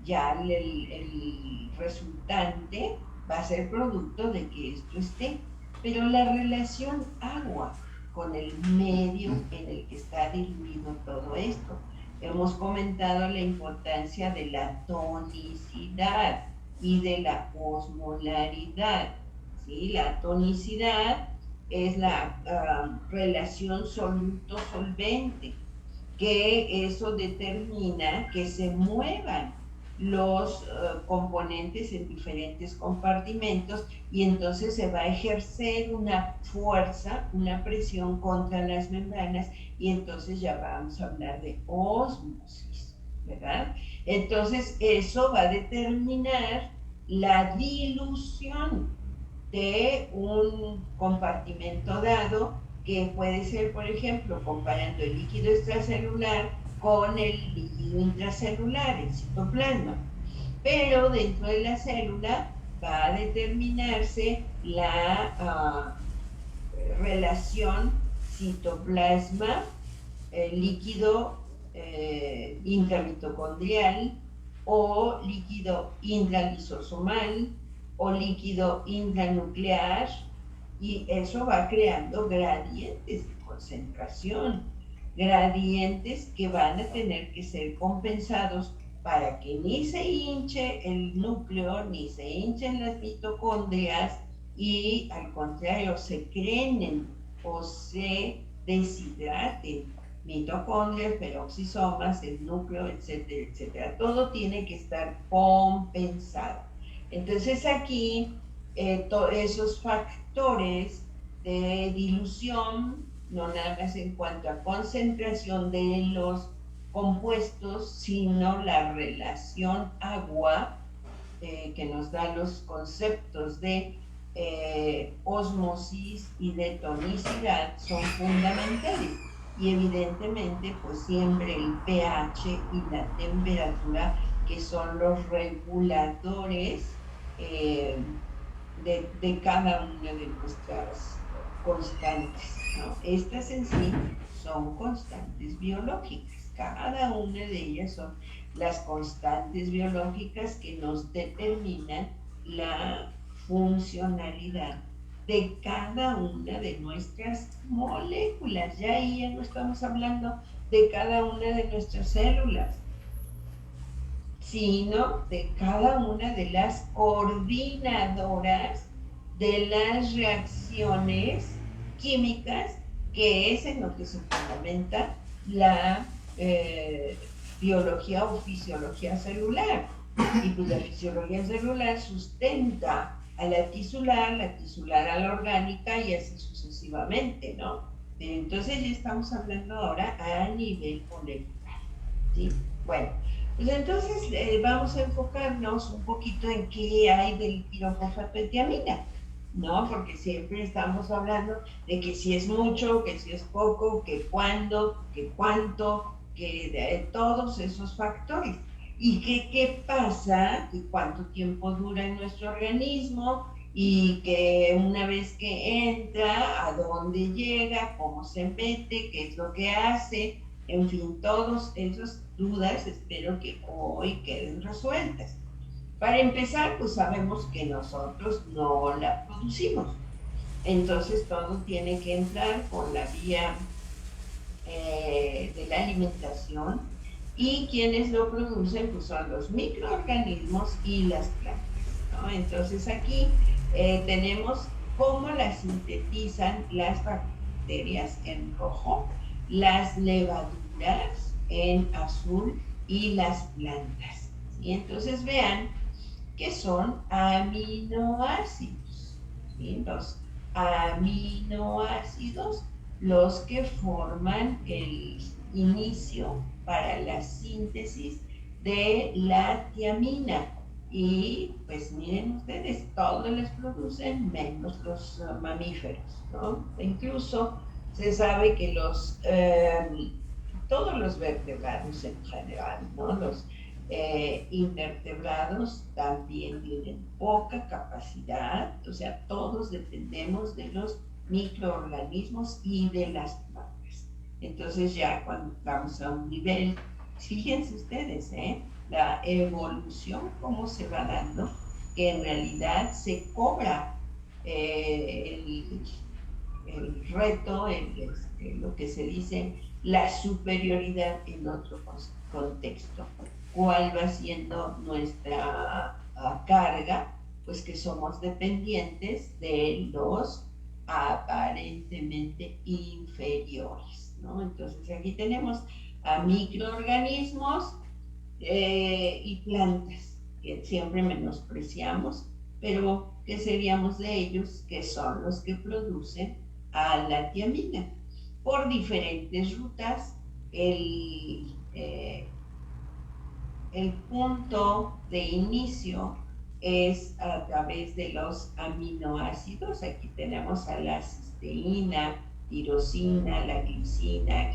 Ya el resultante va a ser producto de que esto esté, pero la relación agua con el medio en el que está diluido todo esto. Hemos comentado la importancia de la tonicidad y de la osmolaridad. ¿Sí? La tonicidad es la relación soluto-solvente, que eso determina que se muevan los componentes en diferentes compartimentos y entonces se va a ejercer una fuerza, una presión contra las membranas y entonces ya vamos a hablar de osmosis, ¿verdad? Entonces eso va a determinar la dilución de un compartimento dado, que puede ser, por ejemplo, comparando el líquido extracelular con el líquido intracelular, el citoplasma. Pero dentro de la célula va a determinarse la relación citoplasma, líquido intramitocondrial o líquido intralisosomal o líquido intranuclear, y eso va creando gradientes de concentración, gradientes que van a tener que ser compensados para que ni se hinche el núcleo, ni se hinchen las mitocondrias y al contrario se creen o se deshidraten mitocondrias, peroxisomas, el núcleo, etcétera, etcétera. Todo tiene que estar compensado. Entonces aquí esos factores de dilución, no nada más en cuanto a concentración de los compuestos, sino la relación agua que nos da los conceptos de osmosis y de tonicidad son fundamentales. Y evidentemente pues siempre el pH y la temperatura, que son los reguladores de cada una de nuestras constantes, ¿no? Estas en sí son constantes biológicas, cada una de ellas son las constantes biológicas que nos determinan la funcionalidad de cada una de nuestras moléculas. Ya ahí ya no estamos hablando de cada una de nuestras células, sino de cada una de las coordinadoras de las reacciones químicas, que es en lo que se fundamenta la biología o fisiología celular. Y pues la fisiología celular sustenta a la tisular a la orgánica y así sucesivamente, ¿no? Pero entonces ya estamos hablando ahora a nivel molecular, ¿sí? Bueno, pues entonces vamos a enfocarnos un poquito en qué hay del pirofosfatetiamina, ¿no? Porque siempre estamos hablando de que si es mucho, que si es poco, que cuándo, que cuánto, que de todos esos factores. ¿Y qué pasa? ¿Y cuánto tiempo dura en nuestro organismo? Y que una vez que entra, ¿a dónde llega? ¿Cómo se mete? ¿Qué es lo que hace? En fin, todas esas dudas espero que hoy queden resueltas. Para empezar, pues sabemos que nosotros no la producimos. Entonces todo tiene que entrar por la vía de la alimentación, y quienes lo producen pues son los microorganismos y las plantas, ¿no? Entonces aquí tenemos cómo las sintetizan las bacterias en rojo, las levaduras en azul y las plantas. ¿Sí? Entonces vean que son aminoácidos. ¿Sí? Los aminoácidos los que forman el inicio para la síntesis de la tiamina. Y pues miren ustedes, todos les producen menos los mamíferos, ¿no? Incluso se sabe que todos los vertebrados en general, ¿no? Los invertebrados también tienen poca capacidad, o sea, todos dependemos de los microorganismos y de las plantas. Entonces ya cuando vamos a un nivel, fíjense ustedes, la evolución, cómo se va dando, que en realidad se cobra el reto, lo que se dice la superioridad en otro contexto. ¿Cuál va siendo nuestra carga? Pues que somos dependientes de los aparentemente inferiores, ¿no? Entonces aquí tenemos a microorganismos y plantas que siempre menospreciamos, pero ¿qué seríamos de ellos? Que son los que producen a la tiamina. Por diferentes rutas, el punto de inicio es a través de los aminoácidos. Aquí tenemos a la cisteína, tirosina, la glicina,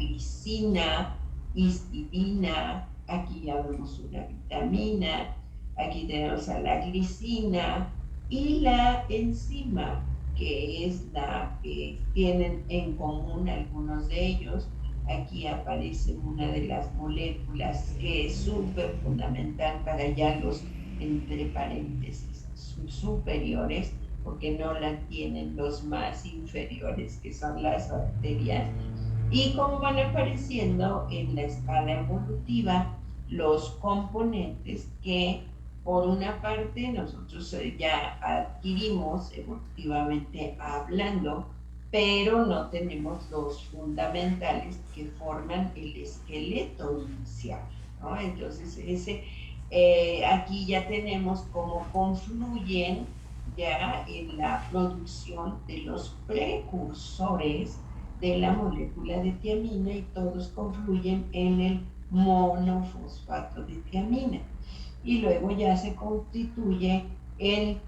histidina. Aquí ya vemos una vitamina. Aquí tenemos a la glicina y la enzima, que es la que tienen en común algunos de ellos. Aquí aparece una de las moléculas que es súper fundamental para ya los, entre paréntesis, superiores, porque no la tienen los más inferiores, que son las bacterias. Y como van apareciendo en la escala evolutiva los componentes que por una parte nosotros ya adquirimos evolutivamente hablando, pero no tenemos los fundamentales que forman el esqueleto inicial, ¿no? Entonces aquí ya tenemos cómo confluyen ya en la producción de los precursores de la molécula de tiamina y todos confluyen en el monofosfato de tiamina. Y luego ya se constituye el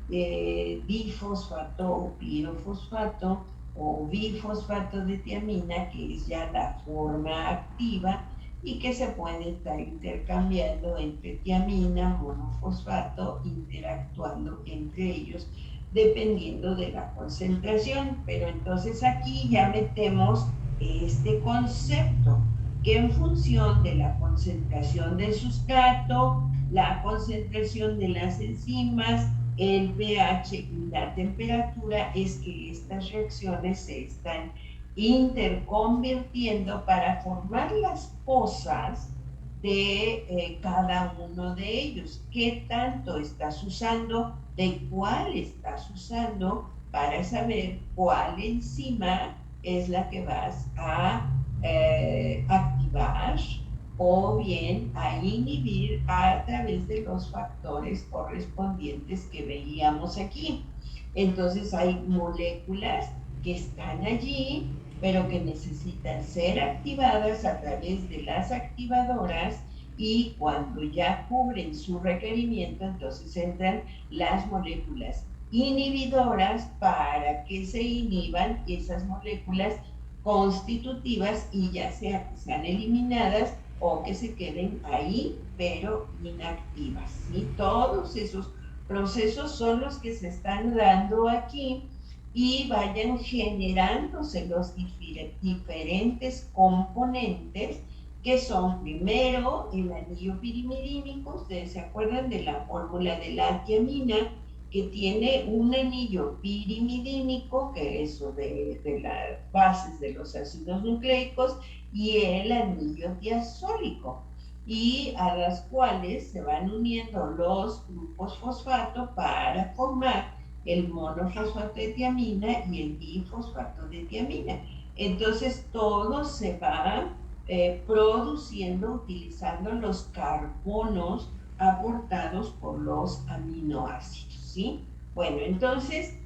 difosfato o pirofosfato o bifosfato de tiamina, que es ya la forma activa y que se puede estar intercambiando entre tiamina, monofosfato, interactuando entre ellos dependiendo de la concentración. Pero entonces aquí ya metemos este concepto, que en función de la concentración del sustrato, la concentración de las enzimas, el pH y la temperatura, es que estas reacciones se están interconvirtiendo para formar las pozas de cada uno de ellos. ¿Qué tanto estás usando? ¿De cuál estás usando? Para saber cuál enzima es la que vas a activar o bien a inhibir a través de los factores correspondientes que veíamos aquí. Entonces hay moléculas que están allí, pero que necesitan ser activadas a través de las activadoras, y cuando ya cubren su requerimiento, entonces entran las moléculas inhibidoras para que se inhiban esas moléculas constitutivas y ya sea que sean eliminadas o que se queden ahí, pero inactivas, ¿sí? Todos esos procesos son los que se están dando aquí y vayan generándose los diferentes componentes que son primero el anillo pirimidínico. Ustedes se acuerdan de la fórmula de la tiamina, que tiene un anillo pirimidínico, que es de las bases de los ácidos nucleicos, y el anillo diazólico, y a las cuales se van uniendo los grupos fosfato para formar el monofosfato de tiamina y el difosfato de tiamina. Entonces todo se va produciendo utilizando los carbonos aportados por los aminoácidos, ¿sí? Bueno, entonces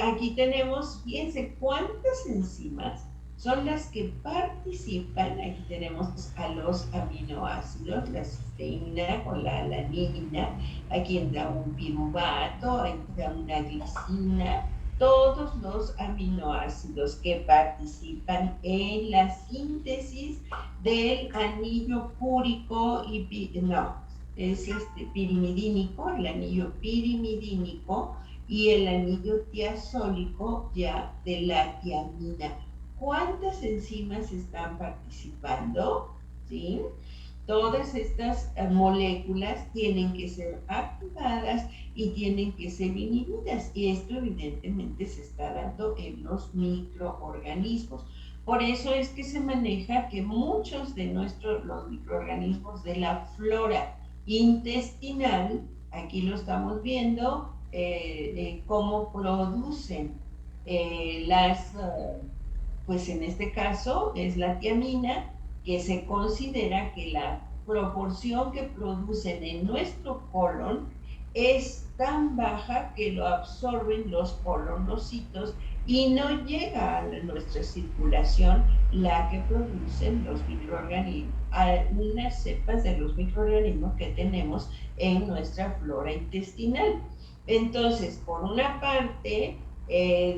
aquí tenemos, fíjense cuántas enzimas son las que participan. Aquí tenemos a los aminoácidos, la cisteína con la alanina, aquí entra un piruvato, entra una glicina, todos los aminoácidos que participan en la síntesis del anillo púrico y no, es pirimidínico, el anillo pirimidínico y el anillo tiazólico ya de la tiamina. ¿Cuántas enzimas están participando? ¿Sí? Todas estas moléculas tienen que ser activadas y tienen que ser inhibidas. Y esto evidentemente se está dando en los microorganismos. Por eso es que se maneja que muchos de los microorganismos de la flora intestinal, aquí lo estamos viendo, cómo producen pues en este caso es la tiamina, que se considera que la proporción que producen en nuestro colon es tan baja que lo absorben los colonocitos y no llega a nuestra circulación la que producen los microorganismos, algunas cepas de los microorganismos que tenemos en nuestra flora intestinal. Entonces, por una parte,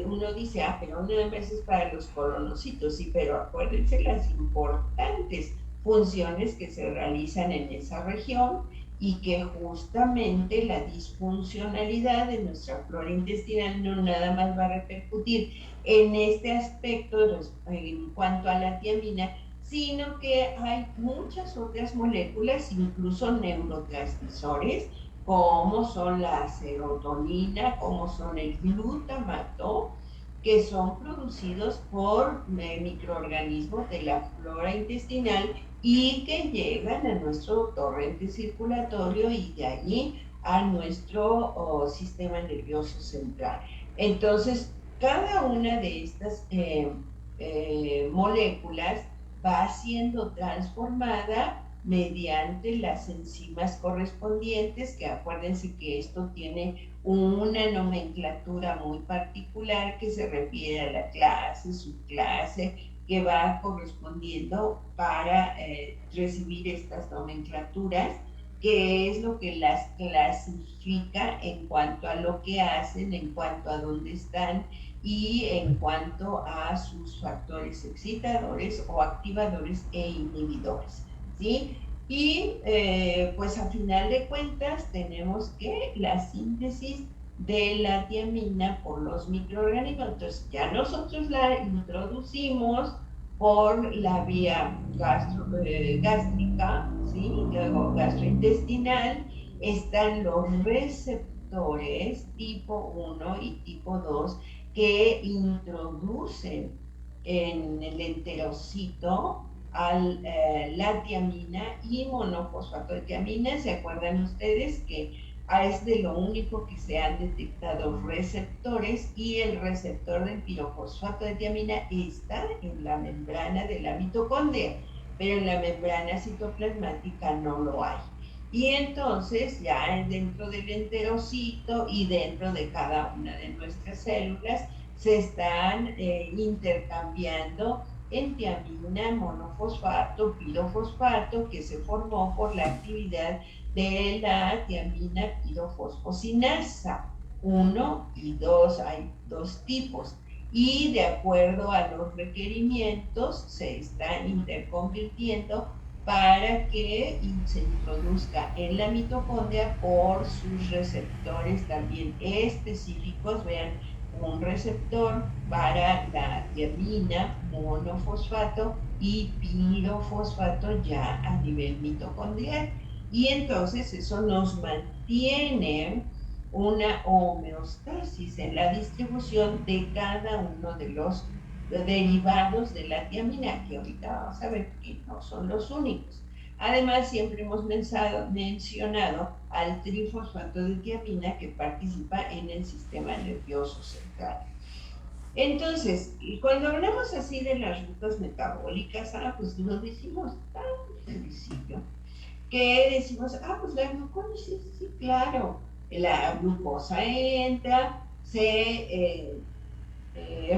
uno dice, pero nada más es para los colonocitos, sí, pero acuérdense las importantes funciones que se realizan en esa región y que justamente la disfuncionalidad de nuestra flora intestinal no nada más va a repercutir en este aspecto en cuanto a la tiamina, sino que hay muchas otras moléculas, incluso neurotransmisores, como son la serotonina, como son el glutamato, que son producidos por microorganismos de la flora intestinal y que llegan a nuestro torrente circulatorio y de allí a nuestro sistema nervioso central. Entonces, cada una de estas moléculas va siendo transformada mediante las enzimas correspondientes, que acuérdense que esto tiene una nomenclatura muy particular que se refiere a la clase, subclase, que va correspondiendo para recibir estas nomenclaturas, que es lo que las clasifica en cuanto a lo que hacen, en cuanto a dónde están y en cuanto a sus factores excitadores o activadores e inhibidores, ¿sí? Y pues a final de cuentas tenemos que la síntesis de la tiamina por los microorganismos. Entonces ya nosotros la introducimos por la vía gástrica, ¿sí? Luego gastrointestinal, están los receptores tipo 1 y tipo 2 que introducen en el enterocito la tiamina y monofosfato de tiamina. ¿Se acuerdan ustedes que es de lo único que se han detectado receptores y el receptor del pirofosfato de tiamina está en la membrana de la mitocondria, pero en la membrana citoplasmática no lo hay? Y entonces ya dentro del enterocito y dentro de cada una de nuestras células se están intercambiando en tiamina, monofosfato, pirofosfato, que se formó por la actividad de la tiamina pirofosfocinasa 1 y 2, hay dos tipos, y de acuerdo a los requerimientos se están interconvirtiendo para que se introduzca en la mitocondria por sus receptores también específicos. Vean, un receptor para la tiamina, monofosfato y pirofosfato ya a nivel mitocondrial. Y entonces eso nos mantiene una homeostasis en la distribución de cada uno de los derivados de la tiamina, que ahorita vamos a ver que no son los únicos. Además, siempre hemos mencionado al trifosfato de tiamina que participa en el sistema nervioso central. Entonces, cuando hablamos así de las rutas metabólicas, pues lo decimos tan sencillo, que decimos, pues la glucólisis, sí, claro, la glucosa entra, se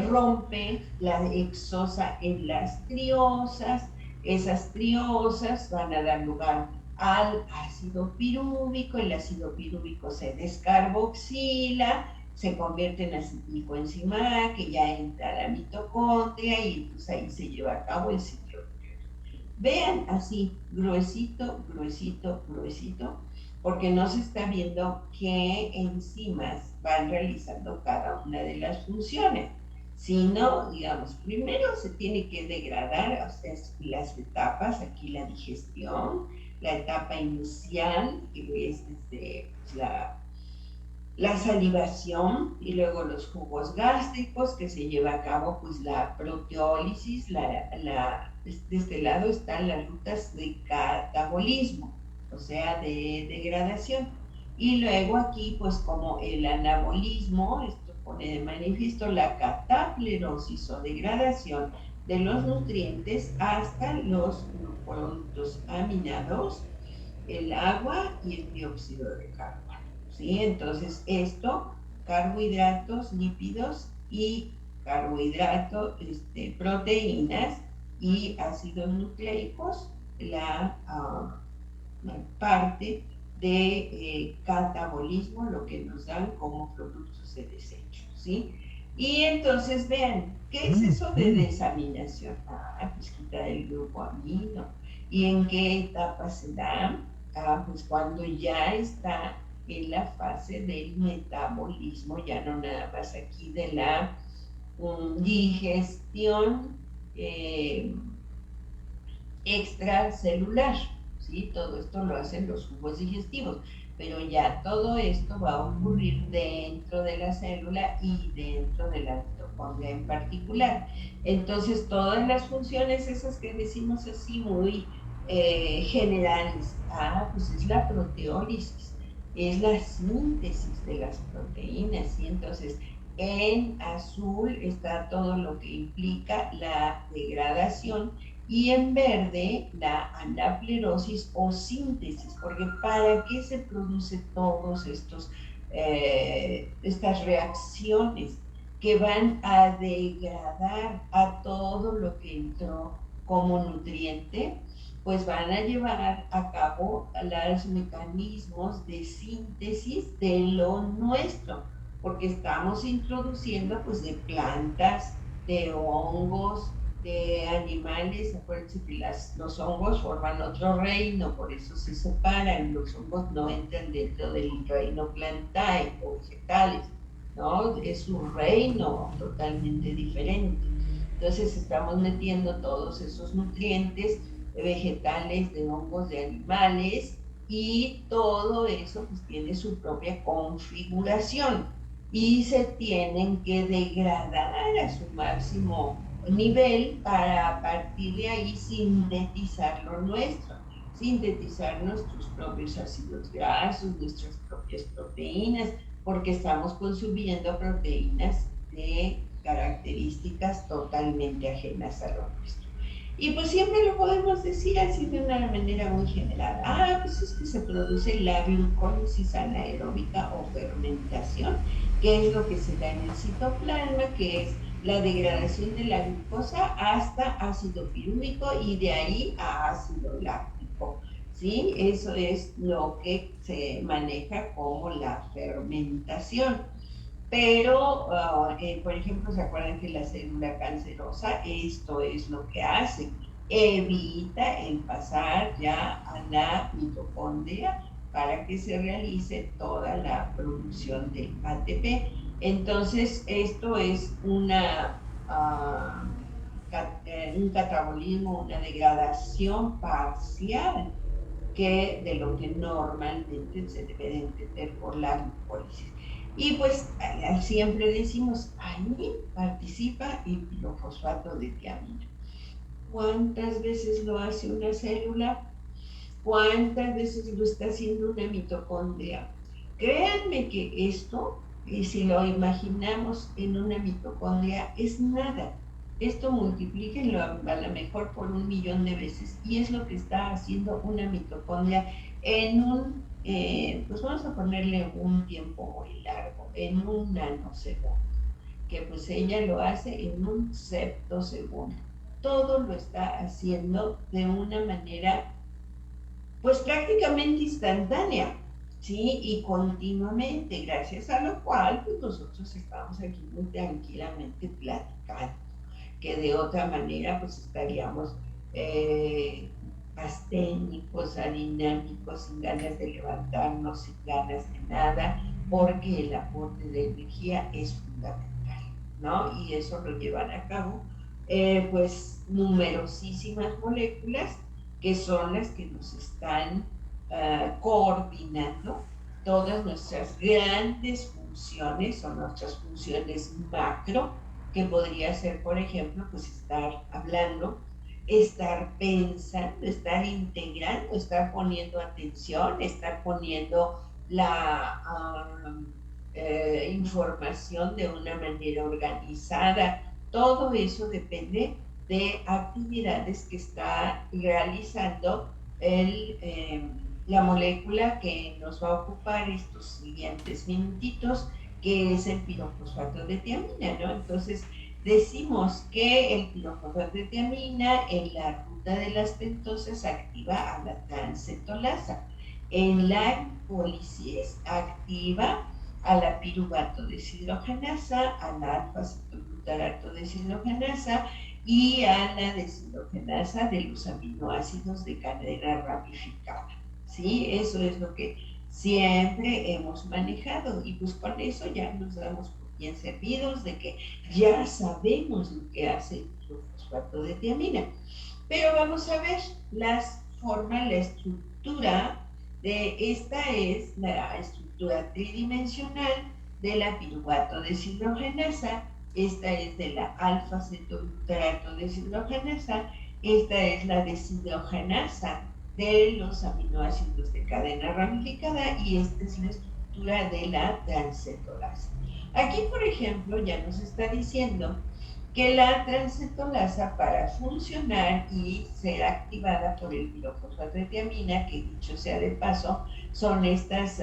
rompe la hexosa en las triosas, esas triosas van a dar lugar al ácido pirúvico, el ácido pirúvico se descarboxila, se convierte en acetilcoenzima A, que ya entra a la mitocondria y pues ahí se lleva a cabo el ciclo. Vean así, gruesito, gruesito, gruesito, porque no se está viendo qué enzimas van realizando cada una de las funciones, sino, digamos, primero se tiene que degradar, o sea, las etapas, aquí la digestión, la etapa inicial, que es la salivación, y luego los jugos gástricos, que se lleva a cabo pues la proteólisis, de este lado están las rutas de catabolismo, o sea, de degradación. Y luego aquí, pues como el anabolismo, esto pone de manifiesto la cataplerosis o degradación de los nutrientes hasta los productos aminados, el agua y el dióxido de carbono. ¿Sí? Entonces esto, carbohidratos, lípidos y carbohidratos, proteínas y ácidos nucleicos, la parte de catabolismo, lo que nos dan como productos de desecho, ¿sí? Y entonces vean, ¿qué es eso de desaminación? Pues quitar el grupo amino. ¿Y en qué etapa se da? Pues cuando ya está en la fase del metabolismo, ya no nada más aquí de la digestión extracelular, ¿sí? Todo esto lo hacen los jugos digestivos, pero ya todo esto va a ocurrir dentro de la célula y dentro de la mitocondria en particular. Entonces, todas las funciones esas que decimos así muy generales, pues es la proteólisis, es la síntesis de las proteínas, y entonces en azul está todo lo que implica la degradación y en verde la anaplerosis o síntesis, porque ¿para qué se produce todos estas reacciones que van a degradar a todo lo que entró como nutriente? Pues van a llevar a cabo los mecanismos de síntesis de lo nuestro, porque estamos introduciendo pues de plantas, de hongos, de animales. Acuérdense que los hongos forman otro reino, por eso se separan. Los hongos no entran dentro del reino plantaico, vegetales, ¿no? Es un reino totalmente diferente. Entonces estamos metiendo todos esos nutrientes vegetales, de hongos, de animales, y todo eso pues tiene su propia configuración y se tienen que degradar a su máximo nivel para a partir de ahí sintetizar lo nuestro, sintetizar nuestros propios ácidos grasos, nuestras propias proteínas, porque estamos consumiendo proteínas de características totalmente ajenas a lo nuestro. Y pues siempre lo podemos decir así de una manera muy general. Pues es que se produce la glucólisis anaeróbica o fermentación, que es lo que se da en el citoplasma, que es la degradación de la glucosa hasta ácido pirúvico y de ahí a ácido láctico. ¿Sí? Eso es lo que se maneja como la fermentación. Pero, por ejemplo, ¿se acuerdan que la célula cancerosa, esto es lo que hace? Evita el pasar ya a la mitocondria para que se realice toda la producción de ATP. Entonces, esto es un catabolismo, una degradación parcial de lo que normalmente se debe de entender por la glucólisis. Y pues siempre decimos, ahí participa el pirofosfato de tiamina. ¿Cuántas veces lo hace una célula? cuántas veces lo está haciendo una mitocondria. Créanme que esto, y si lo imaginamos en una mitocondria, es nada. Esto multiplíquenlo a lo mejor por 1.000.000 de veces, y es lo que está haciendo una mitocondria en un, pues vamos a ponerle un tiempo muy largo, en un nanosegundo, que pues ella lo hace en un septosegundo. Todo lo está haciendo de una manera pues prácticamente instantánea, ¿sí? Y continuamente, gracias a lo cual pues nosotros estamos aquí muy tranquilamente platicando, que de otra manera pues estaríamos asténicos, adinámicos, sin ganas de levantarnos, sin ganas de nada, porque el aporte de energía es fundamental, ¿no? Y eso lo llevan a cabo pues numerosísimas moléculas que son las que nos están coordinando todas nuestras grandes funciones o nuestras funciones macro, que podría ser, por ejemplo, pues estar hablando, estar pensando, estar integrando, estar poniendo atención, estar poniendo la información de una manera organizada. Todo eso depende de actividades que está realizando la molécula que nos va a ocupar estos siguientes minutitos, que es el pirofosfato de tiamina, ¿no? Entonces, decimos que el pirofosfato de tiamina en la ruta de las pentosas activa a la transcetolasa. En la glicólisis activa a la piruvato deshidrogenasa, a la alfa-cetoglutarato deshidrogenasa y a la deshidrogenasa de los aminoácidos de cadena ramificada. ¿Sí? Eso es lo que siempre hemos manejado, y pues con eso ya nos damos por bien servidos de que ya sabemos lo que hace el fosfato de tiamina. Pero vamos a ver las formas, la estructura de esta es la estructura tridimensional de la piruvato deshidrogenasa. Esta es de la alfa-cetoglutarato deshidrogenasa. Esta es la deshidrogenasa de los aminoácidos de cadena ramificada, y esta es la estructura de la transcetolasa. Aquí, por ejemplo, ya nos está diciendo que la transcetolasa, para funcionar y ser activada por el pirofosfato de tiamina, que dicho sea de paso, son estas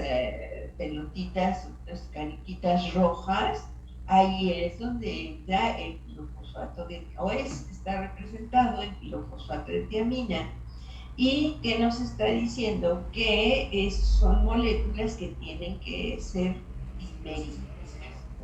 pelotitas, estas caniquitas rojas, ahí es donde entra el pirofosfato está representado el pirofosfato de tiamina, y que nos está diciendo que son moléculas que tienen que ser dimeríticas,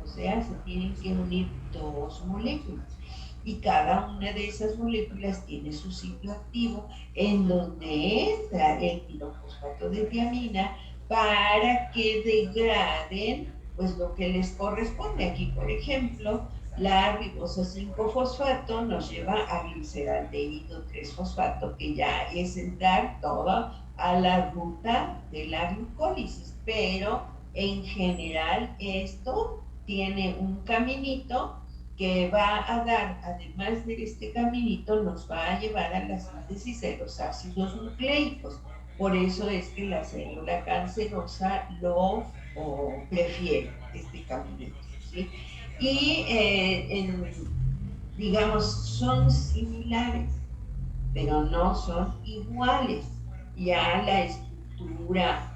o sea, se tienen que unir dos moléculas, y cada una de esas moléculas tiene su sitio activo en donde entra el pirofosfato de tiamina para que degraden pues lo que les corresponde. Aquí, por ejemplo, la ribosa 5-fosfato nos lleva a gliceraldehído 3-fosfato, que ya es entrar toda a la ruta de la glucólisis, pero en general esto tiene un caminito que va a dar, además de este caminito, nos va a llevar a la síntesis de los ácidos nucleicos. Por eso es que la célula cancerosa lo prefiere, este caminito, ¿sí? Y digamos, son similares, pero no son iguales. Ya la estructura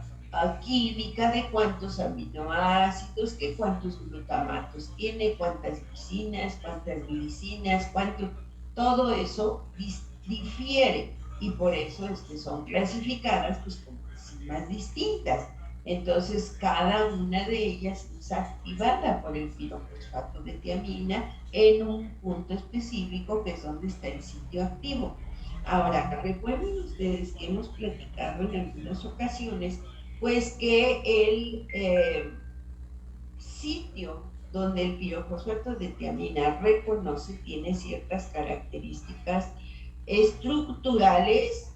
química de cuántos aminoácidos, que cuántos glutamatos tiene, cuántas glicina, todo eso difiere, y por eso es que son clasificadas pues como enzimas distintas. Entonces, cada una de ellas es activada por el pirofosfato de tiamina en un punto específico, que es donde está el sitio activo. Ahora, recuerden ustedes que hemos platicado en algunas ocasiones, pues que el sitio donde el pirofosfato de tiamina reconoce tiene ciertas características estructurales,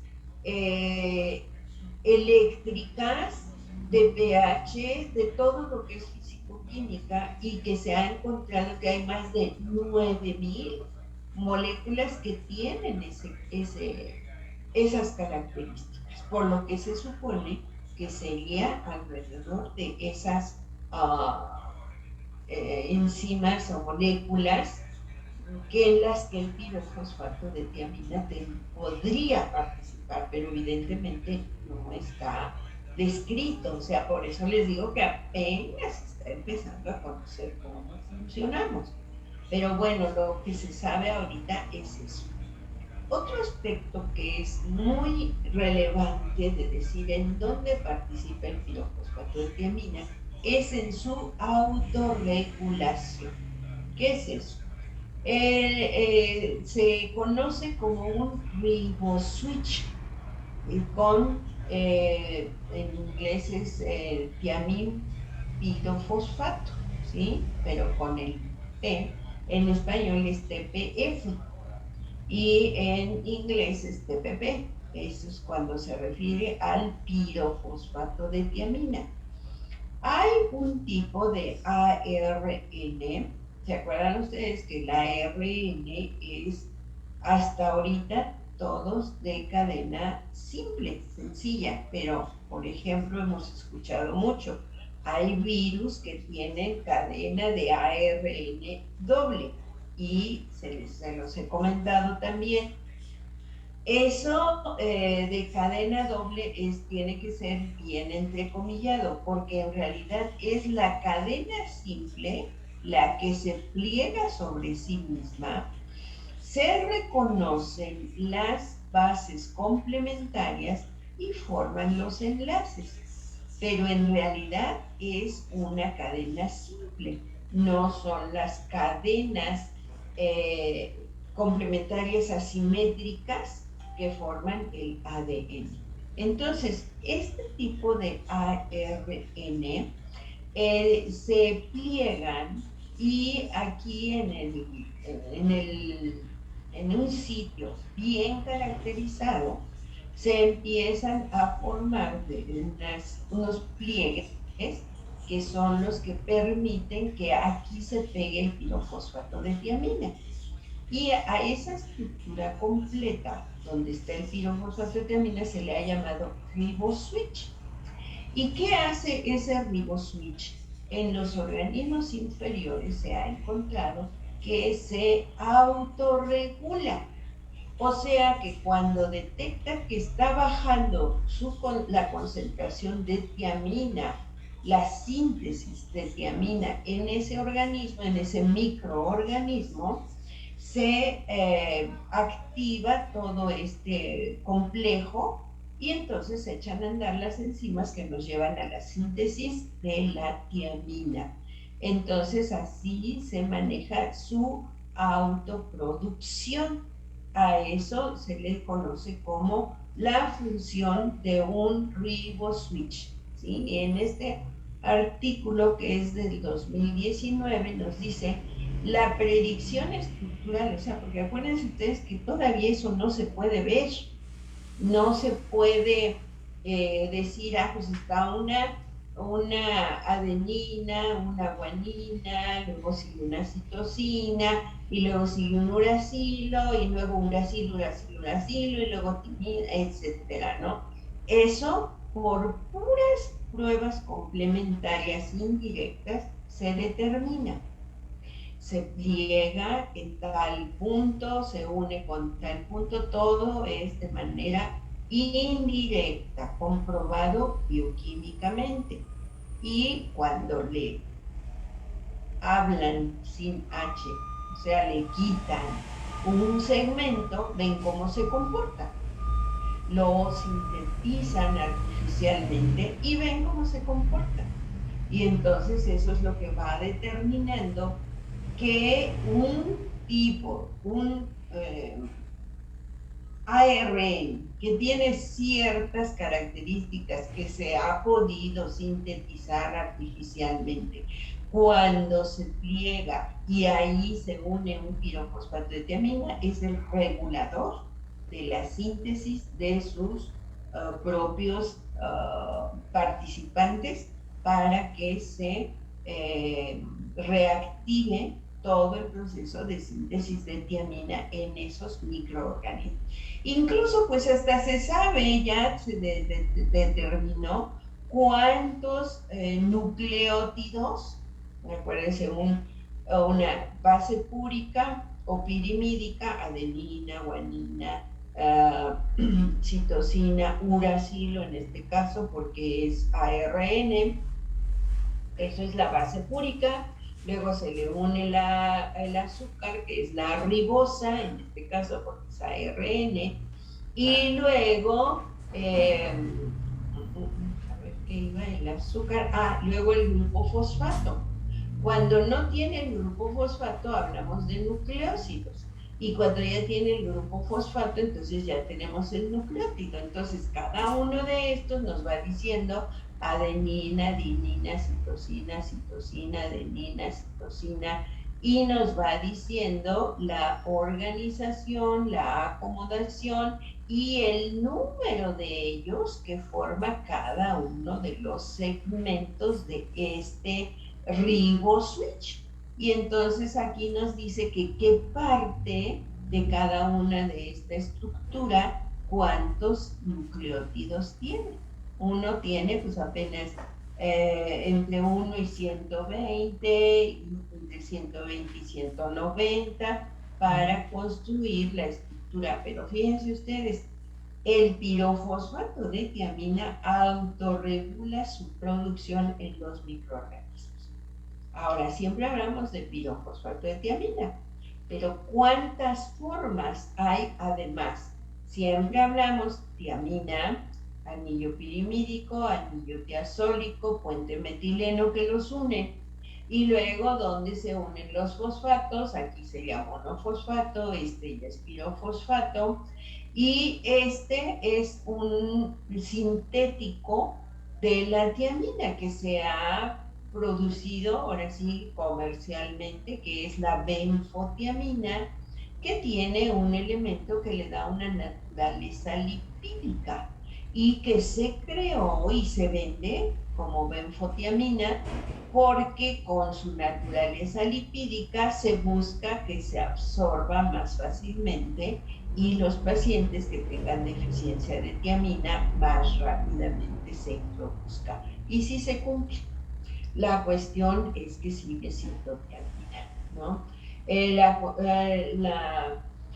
eléctricas, de pH, de todo lo que es físico-química, y que se ha encontrado que hay más de 9.000 moléculas que tienen esas características. por lo que se supone que sería alrededor de esas enzimas o moléculas en las que el pirofosfato de tiamina podría participar, pero evidentemente no está descrito. O sea, por eso les digo que apenas está empezando a conocer cómo funcionamos. Pero bueno, lo que se sabe ahorita es eso. Otro aspecto que es muy relevante de decir en dónde participa el pirofosfato de tiamina es en su autorregulación. ¿Qué es eso? Se conoce como un riboswitch, en inglés es tiamipirofosfato, ¿sí? Pero con el T, en español es TPF y en inglés es TPP. Eso es cuando se refiere al pirofosfato de tiamina. Hay un tipo de ARN. ¿Se acuerdan ustedes que el ARN es hasta ahorita todos de cadena simple, sencilla? Pero, por ejemplo, hemos escuchado mucho. Hay virus que tienen cadena de ARN doble y se los he comentado también. Eso de cadena doble tiene que ser bien entrecomillado, porque en realidad es la cadena simple la que se pliega sobre sí misma. Se reconocen las bases complementarias y forman los enlaces, pero en realidad es una cadena simple, no son las cadenas complementarias asimétricas que forman el ADN. Entonces, este tipo de ARN se pliegan y aquí en un sitio bien caracterizado se empiezan a formar unos pliegues que son los que permiten que aquí se pegue el pirofosfato de tiamina. Y a esa estructura completa, donde está el pirofosfato de tiamina, se le ha llamado riboswitch. ¿Y qué hace ese riboswitch? En los organismos inferiores se ha encontrado que se autorregula. O sea que cuando detecta que está bajando la concentración de tiamina, la síntesis de tiamina en ese organismo, en ese microorganismo, se activa todo este complejo y entonces se echan a andar las enzimas que nos llevan a la síntesis de la tiamina. Entonces así se maneja su autoproducción. A eso se le conoce como la función de un riboswitch, ¿sí? Y en este artículo que es del 2019 nos dice la predicción estructural, o sea, porque acuérdense ustedes que todavía eso no se puede ver, no se puede decir, pues está una adenina, una guanina, luego sigue una citosina, y luego sigue un uracilo, y luego uracilo, y luego timina, etcétera, ¿no? Eso por puras pruebas complementarias indirectas se determina. Se pliega en tal punto, se une con tal punto, todo es de manera indirecta, comprobado bioquímicamente. Y cuando le hablan sin H, o sea, le quitan un segmento, ven cómo se comporta. Lo sintetizan artificialmente y ven cómo se comporta. Y entonces eso es lo que va determinando que un tipo, ARN que tiene ciertas características que se ha podido sintetizar artificialmente, cuando se pliega y ahí se une un pirofosfato de tiamina, es el regulador de la síntesis de sus propios participantes para que se reactive todo el proceso de síntesis de tiamina en esos microorganismos. Incluso pues hasta se sabe, ya se determinó cuántos nucleótidos, acuérdense, una base púrica o pirimídica, adenina, guanina, citosina, uracilo en este caso porque es ARN, eso es la base púrica. Luego se le une el azúcar, que es la ribosa, en este caso porque es ARN, y luego, a ver qué iba el azúcar, luego el grupo fosfato. Cuando no tiene el grupo fosfato hablamos de nucleósidos, y cuando ya tiene el grupo fosfato entonces ya tenemos el nucleótido. Entonces cada uno de estos nos va diciendo adenina, adenina, citosina, citosina, adenina, citosina, y nos va diciendo la organización, la acomodación y el número de ellos que forma cada uno de los segmentos de este riboswitch. Y entonces aquí nos dice que qué parte de cada una de esta estructura, cuántos nucleótidos tiene. Uno tiene pues apenas entre 1 y 120, entre 120 y 190 para construir la estructura. Pero fíjense ustedes, el pirofosfato de tiamina autorregula su producción en los microorganismos. Ahora, siempre hablamos de pirofosfato de tiamina, pero ¿cuántas formas hay además? Siempre hablamos tiamina, anillo pirimídico, anillo tiazólico, puente metileno que los une. Y luego, ¿dónde se unen los fosfatos? Aquí sería monofosfato, este ya es pirofosfato. Y este es un sintético de la tiamina que se ha producido, ahora sí, comercialmente, que es la benfotiamina, que tiene un elemento que le da una naturaleza lipídica y que se creó y se vende como benfotiamina porque con su naturaleza lipídica se busca que se absorba más fácilmente y los pacientes que tengan deficiencia de tiamina más rápidamente se introduzca. Y si se cumple. La cuestión es que sigue siendo tiamina, ¿no? La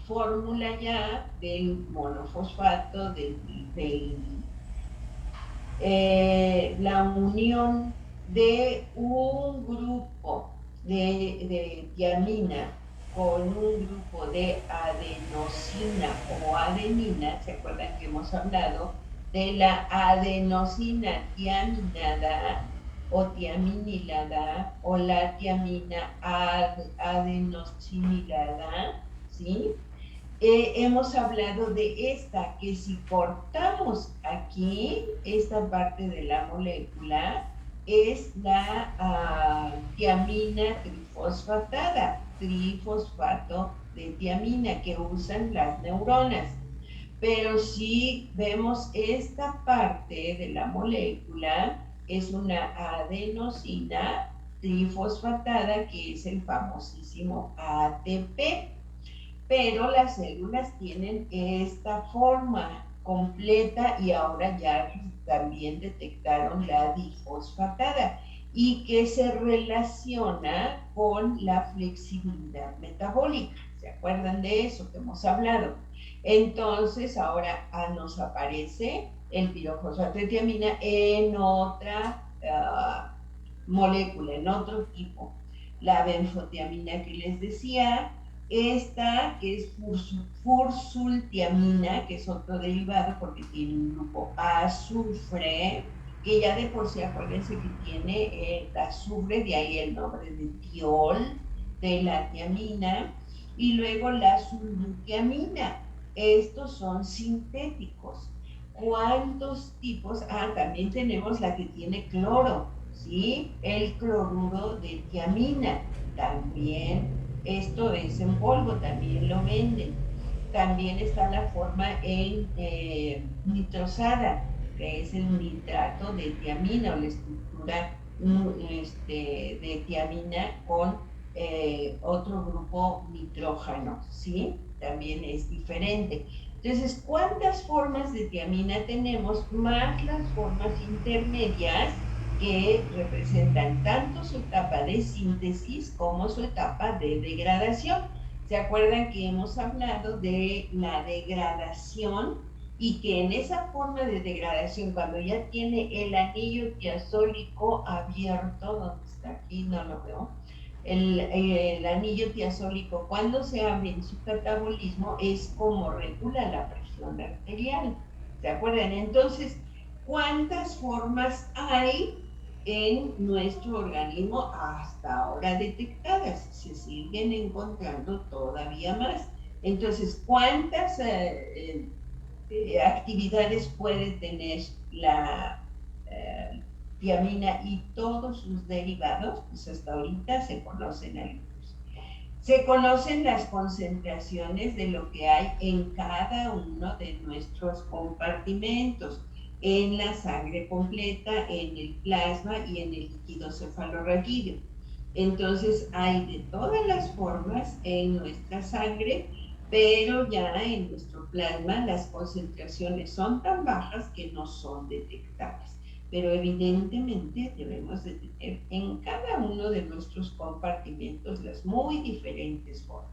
fórmula ya del monofosfato, la unión de un grupo de tiamina con un grupo de adenosina o adenina, ¿se acuerdan que hemos hablado de la adenosina tiaminada o tiaminilada o la tiamina adenosinilada, ¿sí? Hemos hablado de esta, que si cortamos aquí, esta parte de la molécula, es la tiamina trifosfatada, trifosfato de tiamina que usan las neuronas. Pero si vemos esta parte de la molécula, es una adenosina trifosfatada, que es el famosísimo ATP. Pero las células tienen esta forma completa y ahora ya también detectaron la difosfatada y que se relaciona con la flexibilidad metabólica. ¿Se acuerdan de eso que hemos hablado? Entonces ahora nos aparece el pirofosfato de tiamina en otra molécula, en otro tipo. La benfotiamina que les decía, esta que es fursultiamina, que es otro derivado porque tiene un grupo azufre, que ya de por sí acuérdense que tiene azufre, de ahí el nombre de tiol, de la tiamina, y luego la sulutiamina. Estos son sintéticos. ¿Cuántos tipos? También tenemos la que tiene cloro, ¿sí? El cloruro de tiamina, también. Esto es en polvo, también lo venden. También está la forma en nitrosada, que es el nitrato de tiamina o la estructura de tiamina con otro grupo nitrógeno, ¿sí? También es diferente. Entonces, ¿cuántas formas de tiamina tenemos? Más las formas intermedias que representan tanto su etapa de síntesis como su etapa de degradación. ¿Se acuerdan que hemos hablado de la degradación y que en esa forma de degradación, cuando ya tiene el anillo tiazólico abierto, donde está aquí, no lo veo, el anillo tiazólico, cuando se abre en su catabolismo, es como regula la presión arterial. ¿Se acuerdan? Entonces, ¿cuántas formas hay en nuestro organismo hasta ahora detectadas? Se siguen encontrando todavía más. Entonces, ¿cuántas actividades puede tener la tiamina y todos sus derivados? Pues hasta ahorita se conocen algunos. Se conocen las concentraciones de lo que hay en cada uno de nuestros compartimentos, en la sangre completa, en el plasma y en el líquido cefalorraquídeo. Entonces hay de todas las formas en nuestra sangre, pero ya en nuestro plasma las concentraciones son tan bajas que no son detectables. Pero evidentemente debemos de tener en cada uno de nuestros compartimentos las muy diferentes formas.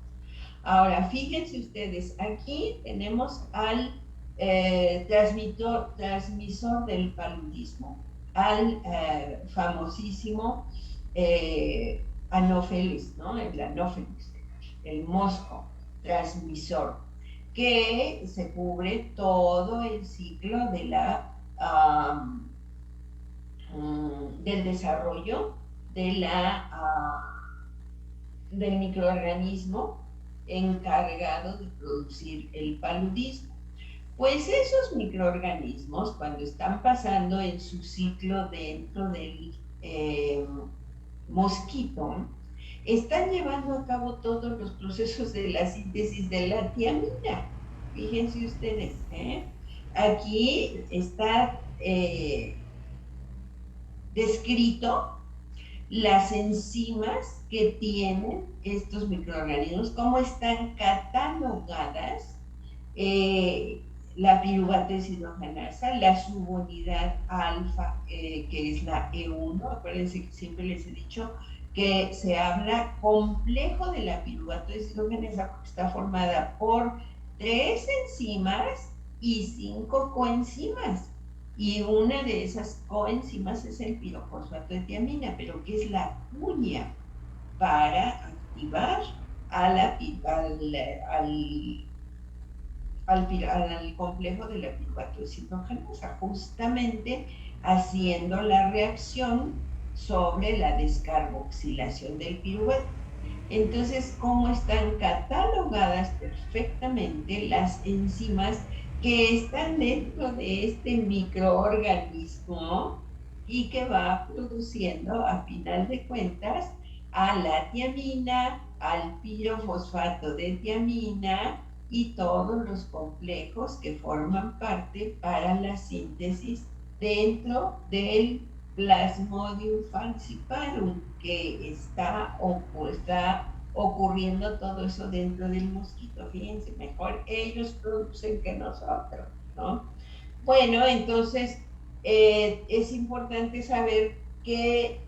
Ahora, fíjense ustedes, aquí tenemos al transmisor del paludismo, al famosísimo Anopheles, ¿no? El Anopheles, el mosco transmisor, que se cubre todo el ciclo de del desarrollo del microorganismo encargado de producir el paludismo. Pues esos microorganismos, cuando están pasando en su ciclo dentro del mosquito, están llevando a cabo todos los procesos de la síntesis de la tiamina. Fíjense ustedes, aquí está descrito las enzimas que tienen estos microorganismos, cómo están catalogadas, la piruvato deshidrogenasa, la subunidad alfa, que es la E1, acuérdense que siempre les he dicho que se habla complejo de la piruvato deshidrogenasa porque está formada por 3 enzimas y 5 coenzimas. Y una de esas coenzimas es el pirofosfato de tiamina, pero que es la cuña para activar al complejo de la piruvato deshidrogenasa, justamente haciendo la reacción sobre la descarboxilación del piruvato. Entonces, ¿cómo están catalogadas perfectamente las enzimas que están dentro de este microorganismo y que va produciendo, a final de cuentas, a la tiamina, al pirofosfato de tiamina y todos los complejos que forman parte para la síntesis dentro del Plasmodium falciparum, que está ocurriendo todo eso dentro del mosquito. Fíjense, mejor ellos producen que nosotros, ¿no? Bueno, entonces es importante saber qué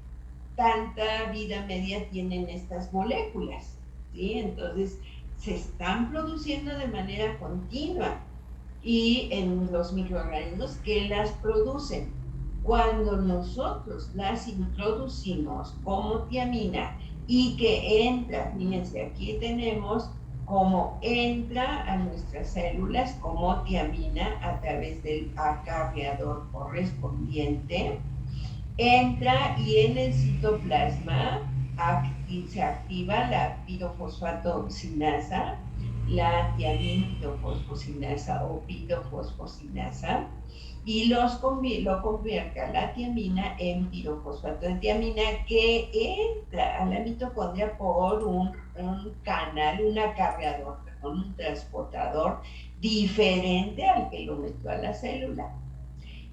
tanta vida media tienen estas moléculas, ¿sí? Entonces se están produciendo de manera continua y en los microorganismos que las producen. Cuando nosotros las introducimos como tiamina y que entra, fíjense, aquí tenemos cómo entra a nuestras células como tiamina a través del acarreador correspondiente, entra y en el citoplasma se activa la pirofosfatooxinasa, la tiamina-pirofosfosinasa o pirofosfosinasa, y lo convierte a la tiamina en pirofosfato de tiamina que entra a la mitocondria por un canal, un acarreador, un transportador diferente al que lo metió a la célula.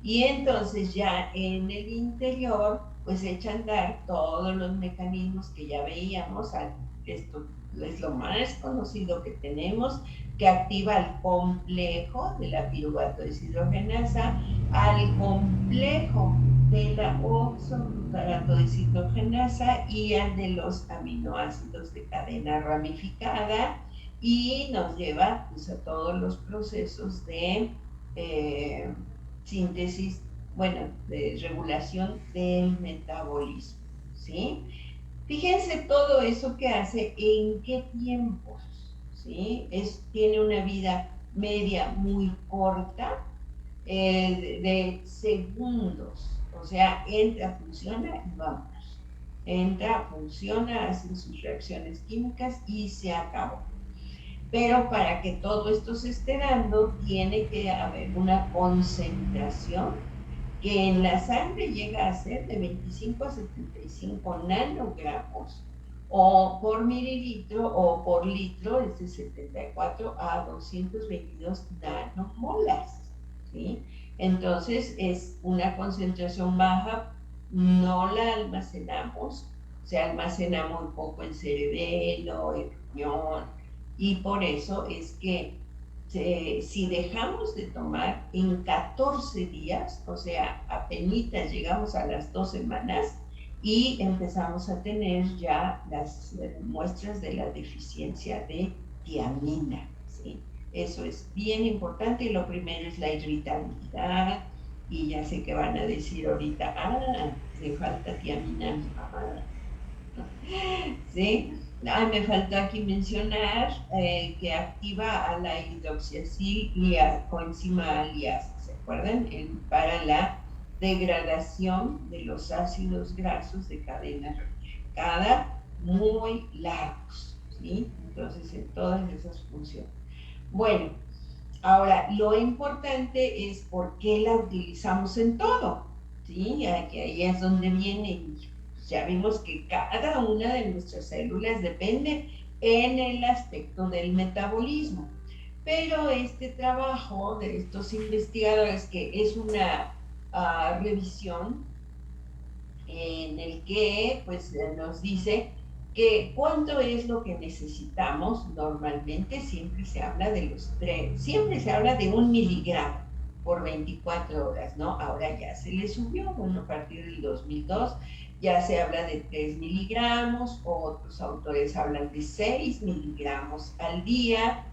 Y entonces ya en el interior, pues echa a andar todos los mecanismos que ya veíamos. Esto es lo más conocido que tenemos, que activa al complejo de la piruvato deshidrogenasa, al complejo de la oxoglutarato deshidrogenasa y al de los aminoácidos de cadena ramificada, y nos lleva pues, a todos los procesos de síntesis, bueno, de regulación del metabolismo, ¿sí? Fíjense todo eso que hace, en qué tiempos, ¿sí? Tiene una vida media muy corta, de segundos, o sea, entra, funciona y vamos. Entra, funciona, hacen sus reacciones químicas y se acabó. Pero para que todo esto se esté dando, tiene que haber una concentración que en la sangre llega a ser de 25 a 75 nanogramos, o por mililitro o por litro es de 74 a 222 nanomolas, ¿sí? Entonces es una concentración baja, no la almacenamos, se almacena muy poco en cerebelo, en riñón, y por eso es que si dejamos de tomar en 14 días, o sea, apenas llegamos a las 2 semanas y empezamos a tener ya las muestras de la deficiencia de tiamina, ¿sí? Eso es bien importante, y lo primero es la irritabilidad, y ya sé que van a decir ahorita, le falta tiamina a mi mamá, ¿sí? Me faltó aquí mencionar que activa a la hidroxiacil coenzima aliasa, ¿se acuerdan? Para la degradación de los ácidos grasos de cadena ramificada muy largos, ¿sí? Entonces, en todas esas funciones. Bueno, ahora, lo importante es por qué la utilizamos en todo, ¿sí? Aquí, ahí es donde viene. Ya vimos que cada una de nuestras células depende en el aspecto del metabolismo. Pero este trabajo de estos investigadores, que es una revisión en el que pues, nos dice que cuánto es lo que necesitamos normalmente, siempre se habla de siempre se habla de 1 miligramo por 24 horas, ¿no? Ahora ya se le subió, bueno, a partir del 2002 ya se habla de 3 miligramos, otros autores hablan de 6 miligramos al día,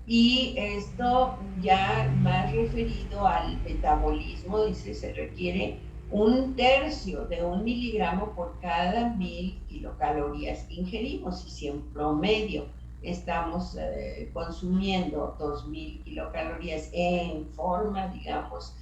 y esto ya más referido al metabolismo, dice, se requiere 1/3 de 1 miligramo por cada 1000 kilocalorías que ingerimos, y si en promedio estamos consumiendo 2000 kilocalorías en forma, digamos,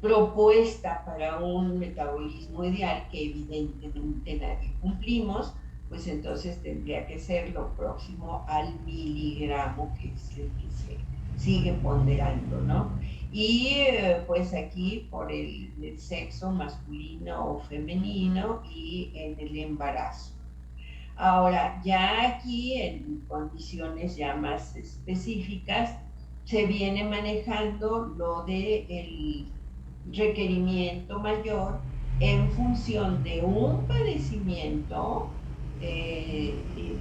propuesta para un metabolismo ideal, que evidentemente nadie cumplimos, pues entonces tendría que ser lo próximo al miligramo, que es el que se sigue ponderando, ¿no? Y pues aquí por el sexo masculino o femenino y en el embarazo. Ahora, ya aquí en condiciones ya más específicas, se viene manejando lo del requerimiento mayor en función de un padecimiento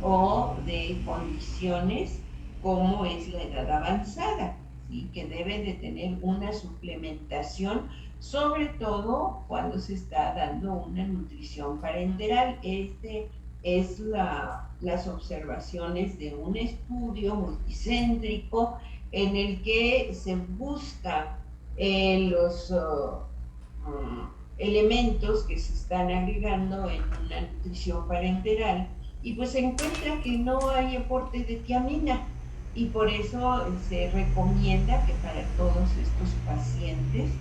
o de condiciones como es la edad avanzada, ¿sí? Que debe de tener una suplementación, sobre todo cuando se está dando una nutrición parenteral. Es las observaciones de un estudio multicéntrico en el que se busca los elementos que se están agregando en una nutrición parenteral, y pues se encuentra que no hay aporte de tiamina, y por eso se recomienda que para todos estos pacientes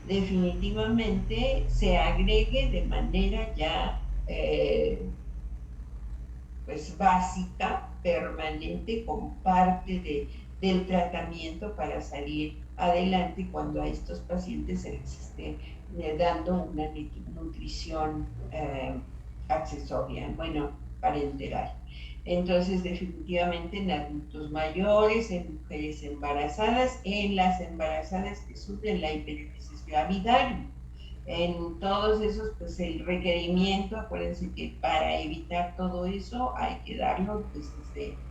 definitivamente se agregue de manera ya pues básica, permanente, como parte del tratamiento para salir adelante cuando a estos pacientes se les esté dando una nutrición accesoria, bueno, parenteral. Entonces, definitivamente en adultos mayores, en mujeres embarazadas, en las embarazadas que sufren la hiperemesis gravidarum, En todos esos, pues el requerimiento, acuérdense que para evitar todo eso hay que darlo, pues,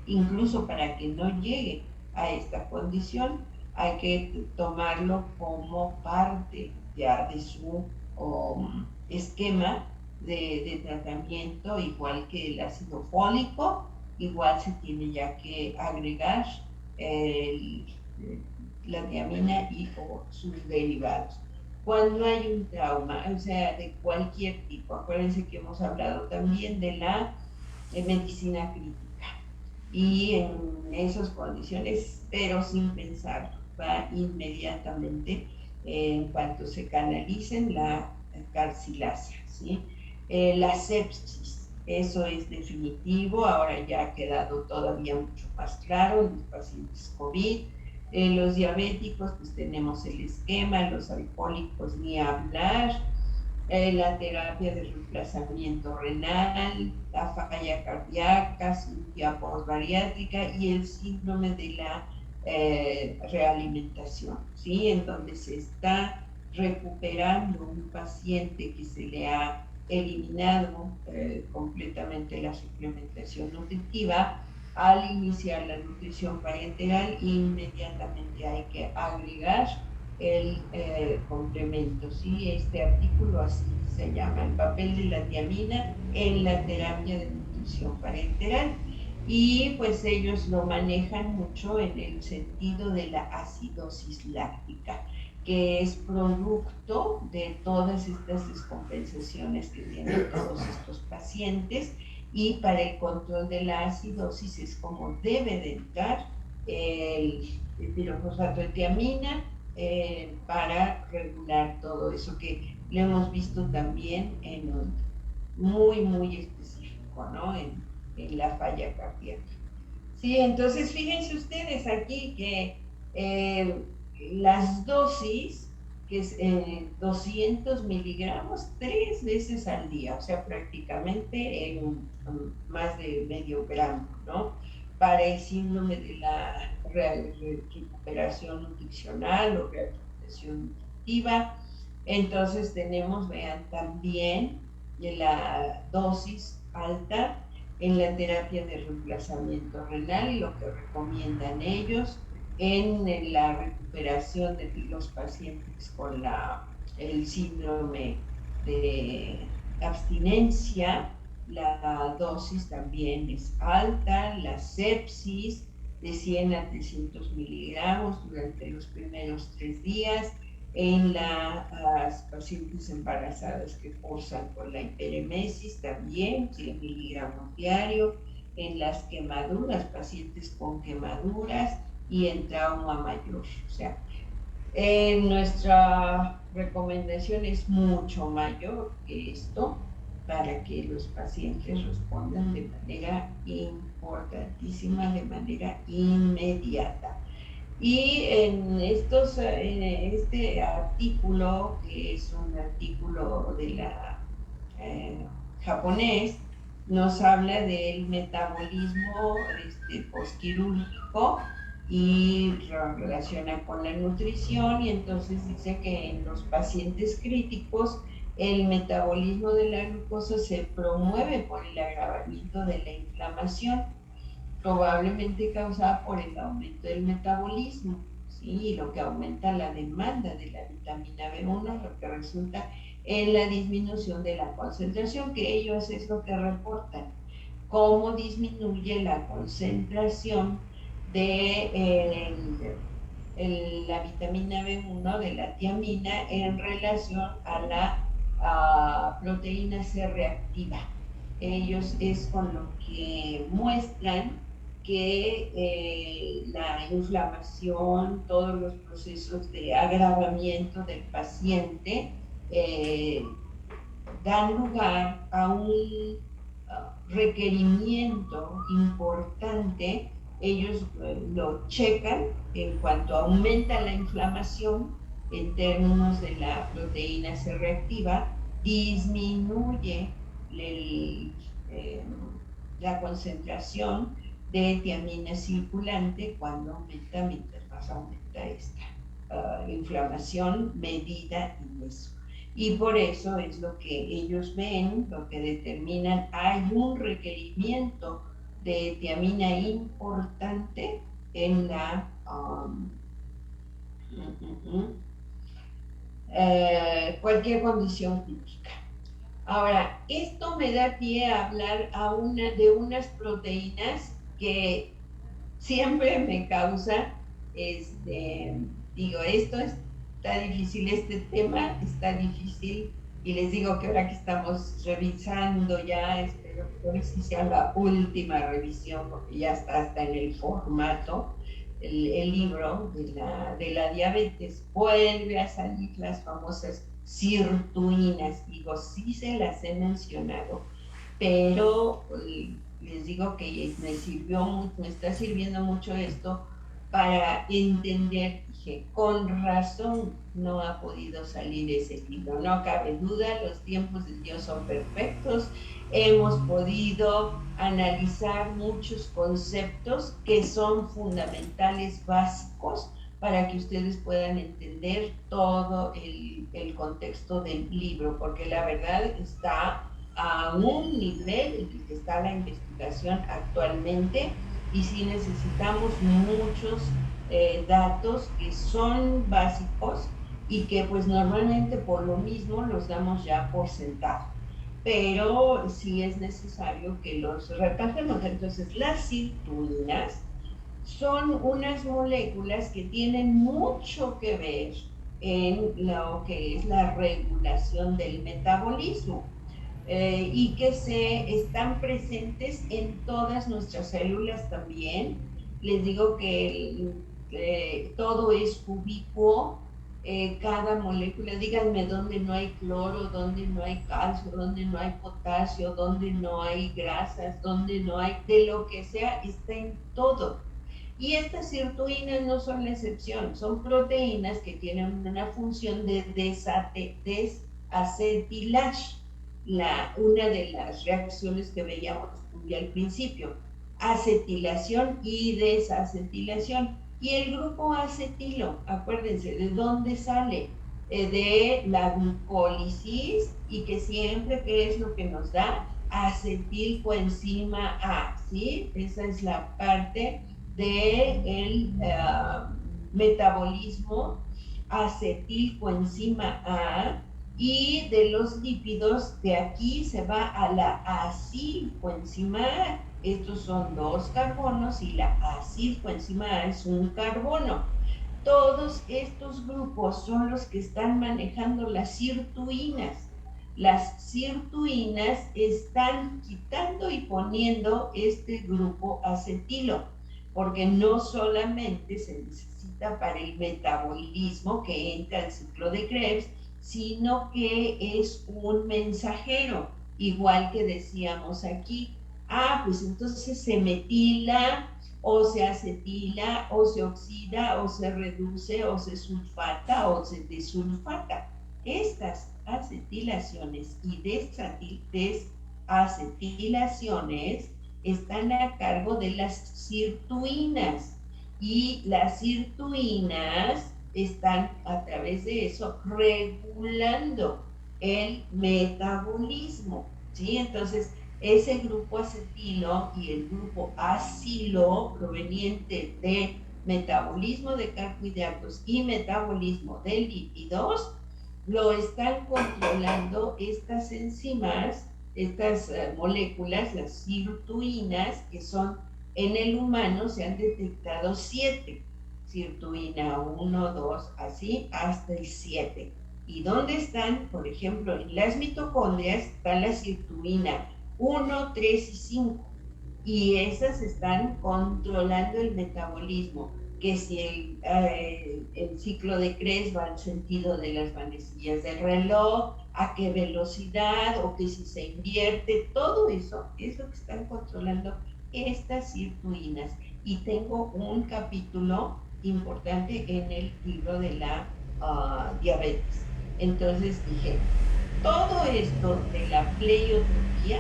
incluso para que no llegue a esta condición, hay que tomarlo como parte ya de su esquema de tratamiento, igual que el ácido fólico, igual se tiene ya que agregar el, la tiamina y o sus derivados. Cuando hay un trauma, o sea, de cualquier tipo, acuérdense que hemos hablado también de la medicina crítica, y en esas condiciones, pero sin pensar, va inmediatamente en cuanto se canalicen la carcilasa, ¿sí? La sepsis, eso es definitivo, ahora ya ha quedado todavía mucho más claro en los pacientes COVID. Los diabéticos, pues tenemos el esquema, los alcohólicos ni hablar, la terapia de reemplazamiento renal, la falla cardíaca, cirugía postbariátrica y el síndrome de la realimentación, ¿sí? En donde se está recuperando un paciente que se le ha eliminado completamente la suplementación nutritiva. Al iniciar la nutrición parenteral, inmediatamente hay que agregar el complemento, ¿sí? Este artículo así se llama, el papel de la tiamina en la terapia de nutrición parenteral. Y pues ellos lo manejan mucho en el sentido de la acidosis láctica, que es producto de todas estas descompensaciones que tienen todos estos pacientes, y para el control de la acidosis es como debe de entrar el pirofosfato de tiamina para regular todo eso que lo hemos visto también en un muy específico, ¿no? En la falla cardíaca. Sí, entonces fíjense ustedes aquí que las dosis, que es 200 miligramos 3 veces al día, o sea, prácticamente en más de medio gramo, ¿no? Para el síndrome de la recuperación nutricional o rehabilitación nutritiva. Entonces tenemos, vean, también la dosis alta en la terapia de reemplazamiento renal y lo que recomiendan ellos en la recuperación de los pacientes con el síndrome de abstinencia. La dosis también es alta, la sepsis de 100 a 300 miligramos durante los primeros 3 días, en las pacientes embarazadas que cursan con la hiperemesis también 100 miligramos diario, en las quemaduras, pacientes con quemaduras y en trauma mayor. O sea, nuestra recomendación es mucho mayor que esto para que los pacientes respondan de manera importantísima, de manera inmediata. Y en este artículo, que es un artículo de la japonés, nos habla del metabolismo postquirúrgico y lo relaciona con la nutrición, y entonces dice que en los pacientes críticos el metabolismo de la glucosa se promueve por el agravamiento de la inflamación, probablemente causada por el aumento del metabolismo, ¿sí? Y lo que aumenta la demanda de la vitamina B1, lo que resulta en la disminución de la concentración, que ellos es lo que reportan, cómo disminuye la concentración de la vitamina B1 de la tiamina en relación a la proteína C reactiva. Ellos es con lo que muestran que la inflamación, todos los procesos de agravamiento del paciente dan lugar a un requerimiento importante. Ellos lo checan en cuanto aumenta la inflamación en términos de la proteína C reactiva, disminuye la concentración de tiamina circulante cuando aumenta, mientras más aumenta esta inflamación medida en eso. Y por eso es lo que ellos ven, lo que determinan, hay un requerimiento de tiamina importante en la cualquier condición clínica. Ahora, esto me da pie a hablar de unas proteínas que siempre me causa, digo, está difícil, este tema está difícil, y les digo que ahora que estamos revisando ya, espero que ahora sí sea la última revisión, porque ya está hasta en el formato, el libro de la diabetes, vuelve a salir las famosas sirtuinas. Digo, sí se las he mencionado, pero les digo que me está sirviendo mucho esto para entender. Dije, con razón no ha podido salir ese libro, no cabe duda, los tiempos de Dios son perfectos, hemos podido analizar muchos conceptos que son fundamentales, básicos, para que ustedes puedan entender todo el contexto del libro, porque la verdad está a un nivel en el que está la investigación actualmente, y sí necesitamos muchos datos que son básicos y que pues normalmente por lo mismo los damos ya por sentado, pero sí es necesario que los repasemos. Entonces, las sirtuinas son unas moléculas que tienen mucho que ver en lo que es la regulación del metabolismo. Y que están presentes en todas nuestras células también. Les digo que todo es ubicuo, cada molécula, díganme dónde no hay cloro, dónde no hay calcio, dónde no hay potasio, dónde no hay grasas, dónde no hay, de lo que sea, está en todo. Y estas sirtuinas no son la excepción, son proteínas que tienen una función de desacetilase, una de las reacciones que veíamos muy al principio, acetilación y desacetilación. Y el grupo acetilo, acuérdense, ¿de dónde sale? De la glucólisis, y que siempre, ¿qué es lo que nos da? Acetilcoenzima A, ¿sí? Esa es la parte del metabolismo, acetilcoenzima A. Y de los lípidos, de aquí se va a la acilcoenzima A. Estos son 2 carbonos y la acilcoenzima A es un carbono. Todos estos grupos son los que están manejando las sirtuinas. Las sirtuinas están quitando y poniendo este grupo acetilo, porque no solamente se necesita para el metabolismo que entra al ciclo de Krebs, sino que es un mensajero, igual que decíamos aquí. Pues entonces se metila, o se acetila, o se oxida, o se reduce, o se sulfata, o se desulfata. Estas acetilaciones y desacetilaciones están a cargo de las sirtuinas, y las sirtuinas están a través de eso regulando el metabolismo, ¿sí? Entonces, ese grupo acetilo y el grupo acilo, proveniente de metabolismo de carbohidratos y metabolismo de lípidos, lo están controlando estas enzimas, estas moléculas, las sirtuinas, que son, en el humano se han detectado 7, sirtuina 1, 2, así hasta el 7. ¿Y dónde están? Por ejemplo, en las mitocondrias está la sirtuina 1, 3 y 5, y esas están controlando el metabolismo, que si el ciclo de Krebs va al sentido de las manecillas del reloj, a qué velocidad, o que si se invierte, todo eso es lo que están controlando estas sirtuinas. Y tengo un capítulo importante en el libro de la diabetes. Entonces dije, todo esto de la pleiotropía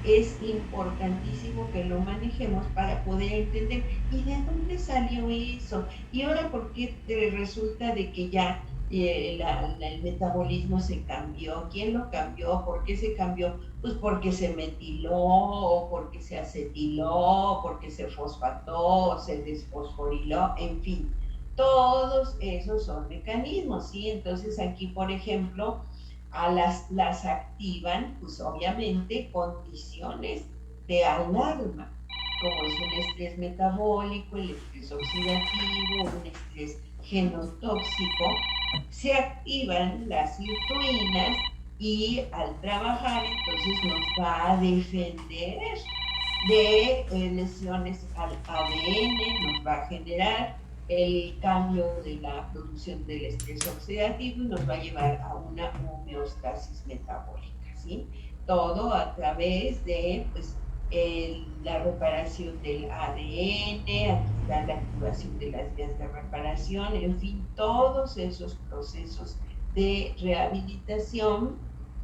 es importantísimo que lo manejemos para poder entender, ¿y de dónde salió eso? Y ahora, ¿por qué te resulta de que ya el metabolismo se cambió. ¿Quién lo cambió? ¿Por qué se cambió? Pues porque se metiló, o porque se acetiló, o porque se fosfató, o se desfosforiló, en fin. Todos esos son mecanismos, ¿sí? Entonces aquí, por ejemplo, las activan, pues obviamente, condiciones de alarma, como es un estrés metabólico, el estrés oxidativo, un estrés genotóxico. Se activan las sirtuinas y al trabajar entonces nos va a defender de lesiones al ADN, nos va a generar el cambio de la producción del estrés oxidativo y nos va a llevar a una homeostasis metabólica, ¿sí? Todo a través de, pues, la reparación del ADN, aquí está la activación de las vías de reparación, en fin, todos esos procesos de rehabilitación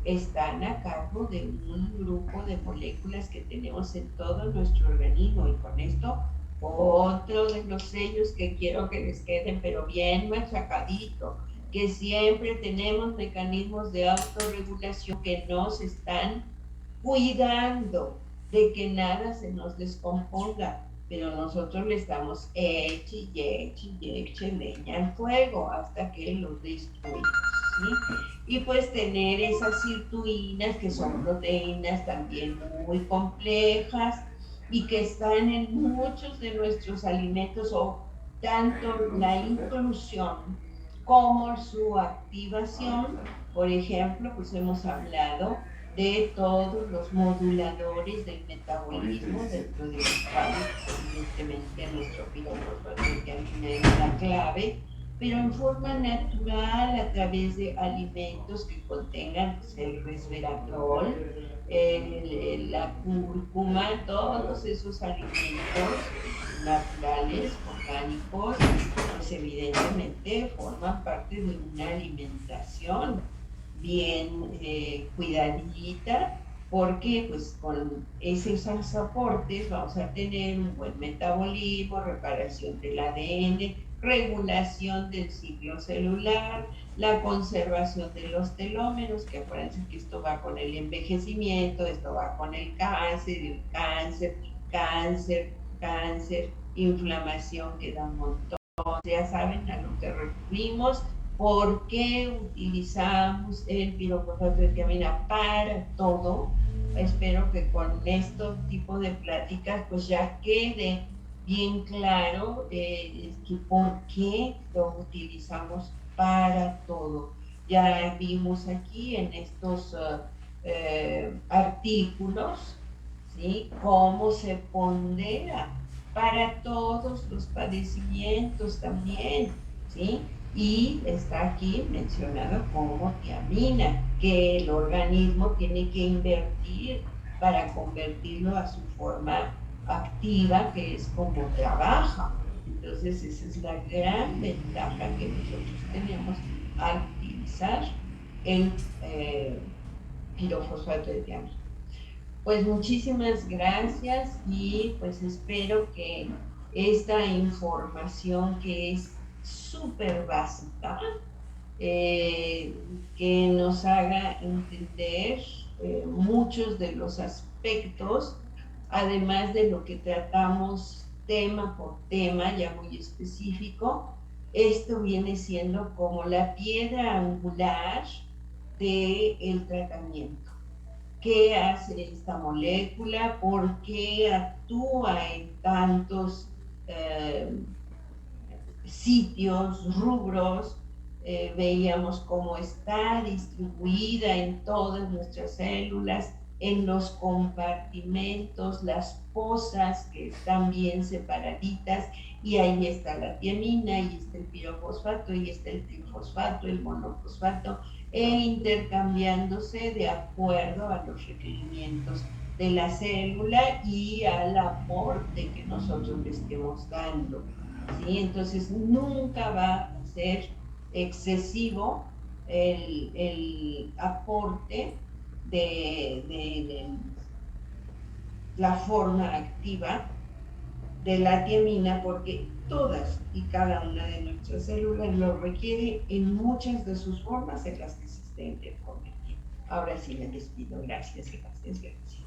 están a cargo de un grupo de moléculas que tenemos en todo nuestro organismo. Y con esto, otro de los sellos que quiero que les queden, pero bien machacadito, que siempre tenemos mecanismos de autorregulación que nos están cuidando de que nada se nos descomponga, pero nosotros le estamos eche y eche leña al fuego hasta que lo destruimos, ¿sí? Y pues tener esas sirtuinas, que son proteínas también muy complejas y que están en muchos de nuestros alimentos, o tanto la inclusión como su activación. Por ejemplo, pues hemos hablado de todos los moduladores del metabolismo, dentro de los cuales evidentemente nuestro pirofosfato es la clave, pero en forma natural, a través de alimentos que contengan, pues, el resveratrol, la cúrcuma, todos esos alimentos naturales, orgánicos, pues evidentemente forman parte de una alimentación bien cuidadita, porque pues con esos aportes vamos a tener un buen metabolismo, reparación del ADN, regulación del ciclo celular, la conservación de los telómeros, que acuérdense que esto va con el envejecimiento, esto va con el cáncer, inflamación, que da un montón. Ya saben a lo que referimos. ¿Por qué utilizamos el pirofosfato de tiamina para todo? Espero que con este tipo de pláticas pues ya quede bien claro que por qué lo utilizamos para todo. Ya vimos aquí en estos artículos, ¿sí?, cómo se pondera para todos los padecimientos también, ¿sí? Y está aquí mencionado como tiamina, que el organismo tiene que invertir para convertirlo a su forma activa, que es como trabaja. Entonces esa es la gran ventaja que nosotros tenemos al utilizar el pirofosfato de tiamina. Pues muchísimas gracias, y pues espero que esta información, que es súper básica, que nos haga entender muchos de los aspectos, además de lo que tratamos tema por tema, ya muy específico. Esto viene siendo como la piedra angular del tratamiento. ¿Qué hace esta molécula? ¿Por qué actúa en tantos sitios, rubros? Veíamos cómo está distribuida en todas nuestras células, en los compartimentos, las fosas que están bien separaditas, y ahí está la tiamina, ahí está el pirofosfato, ahí está el trifosfato, el monofosfato, intercambiándose de acuerdo a los requerimientos de la célula y al aporte que nosotros le estemos dando, ¿sí? Entonces nunca va a ser excesivo el aporte de la forma activa de la tiamina porque todas y cada una de nuestras células lo requiere en muchas de sus formas en las que se estén de forma. Ahora sí me despido. Gracias, gracias, gracias.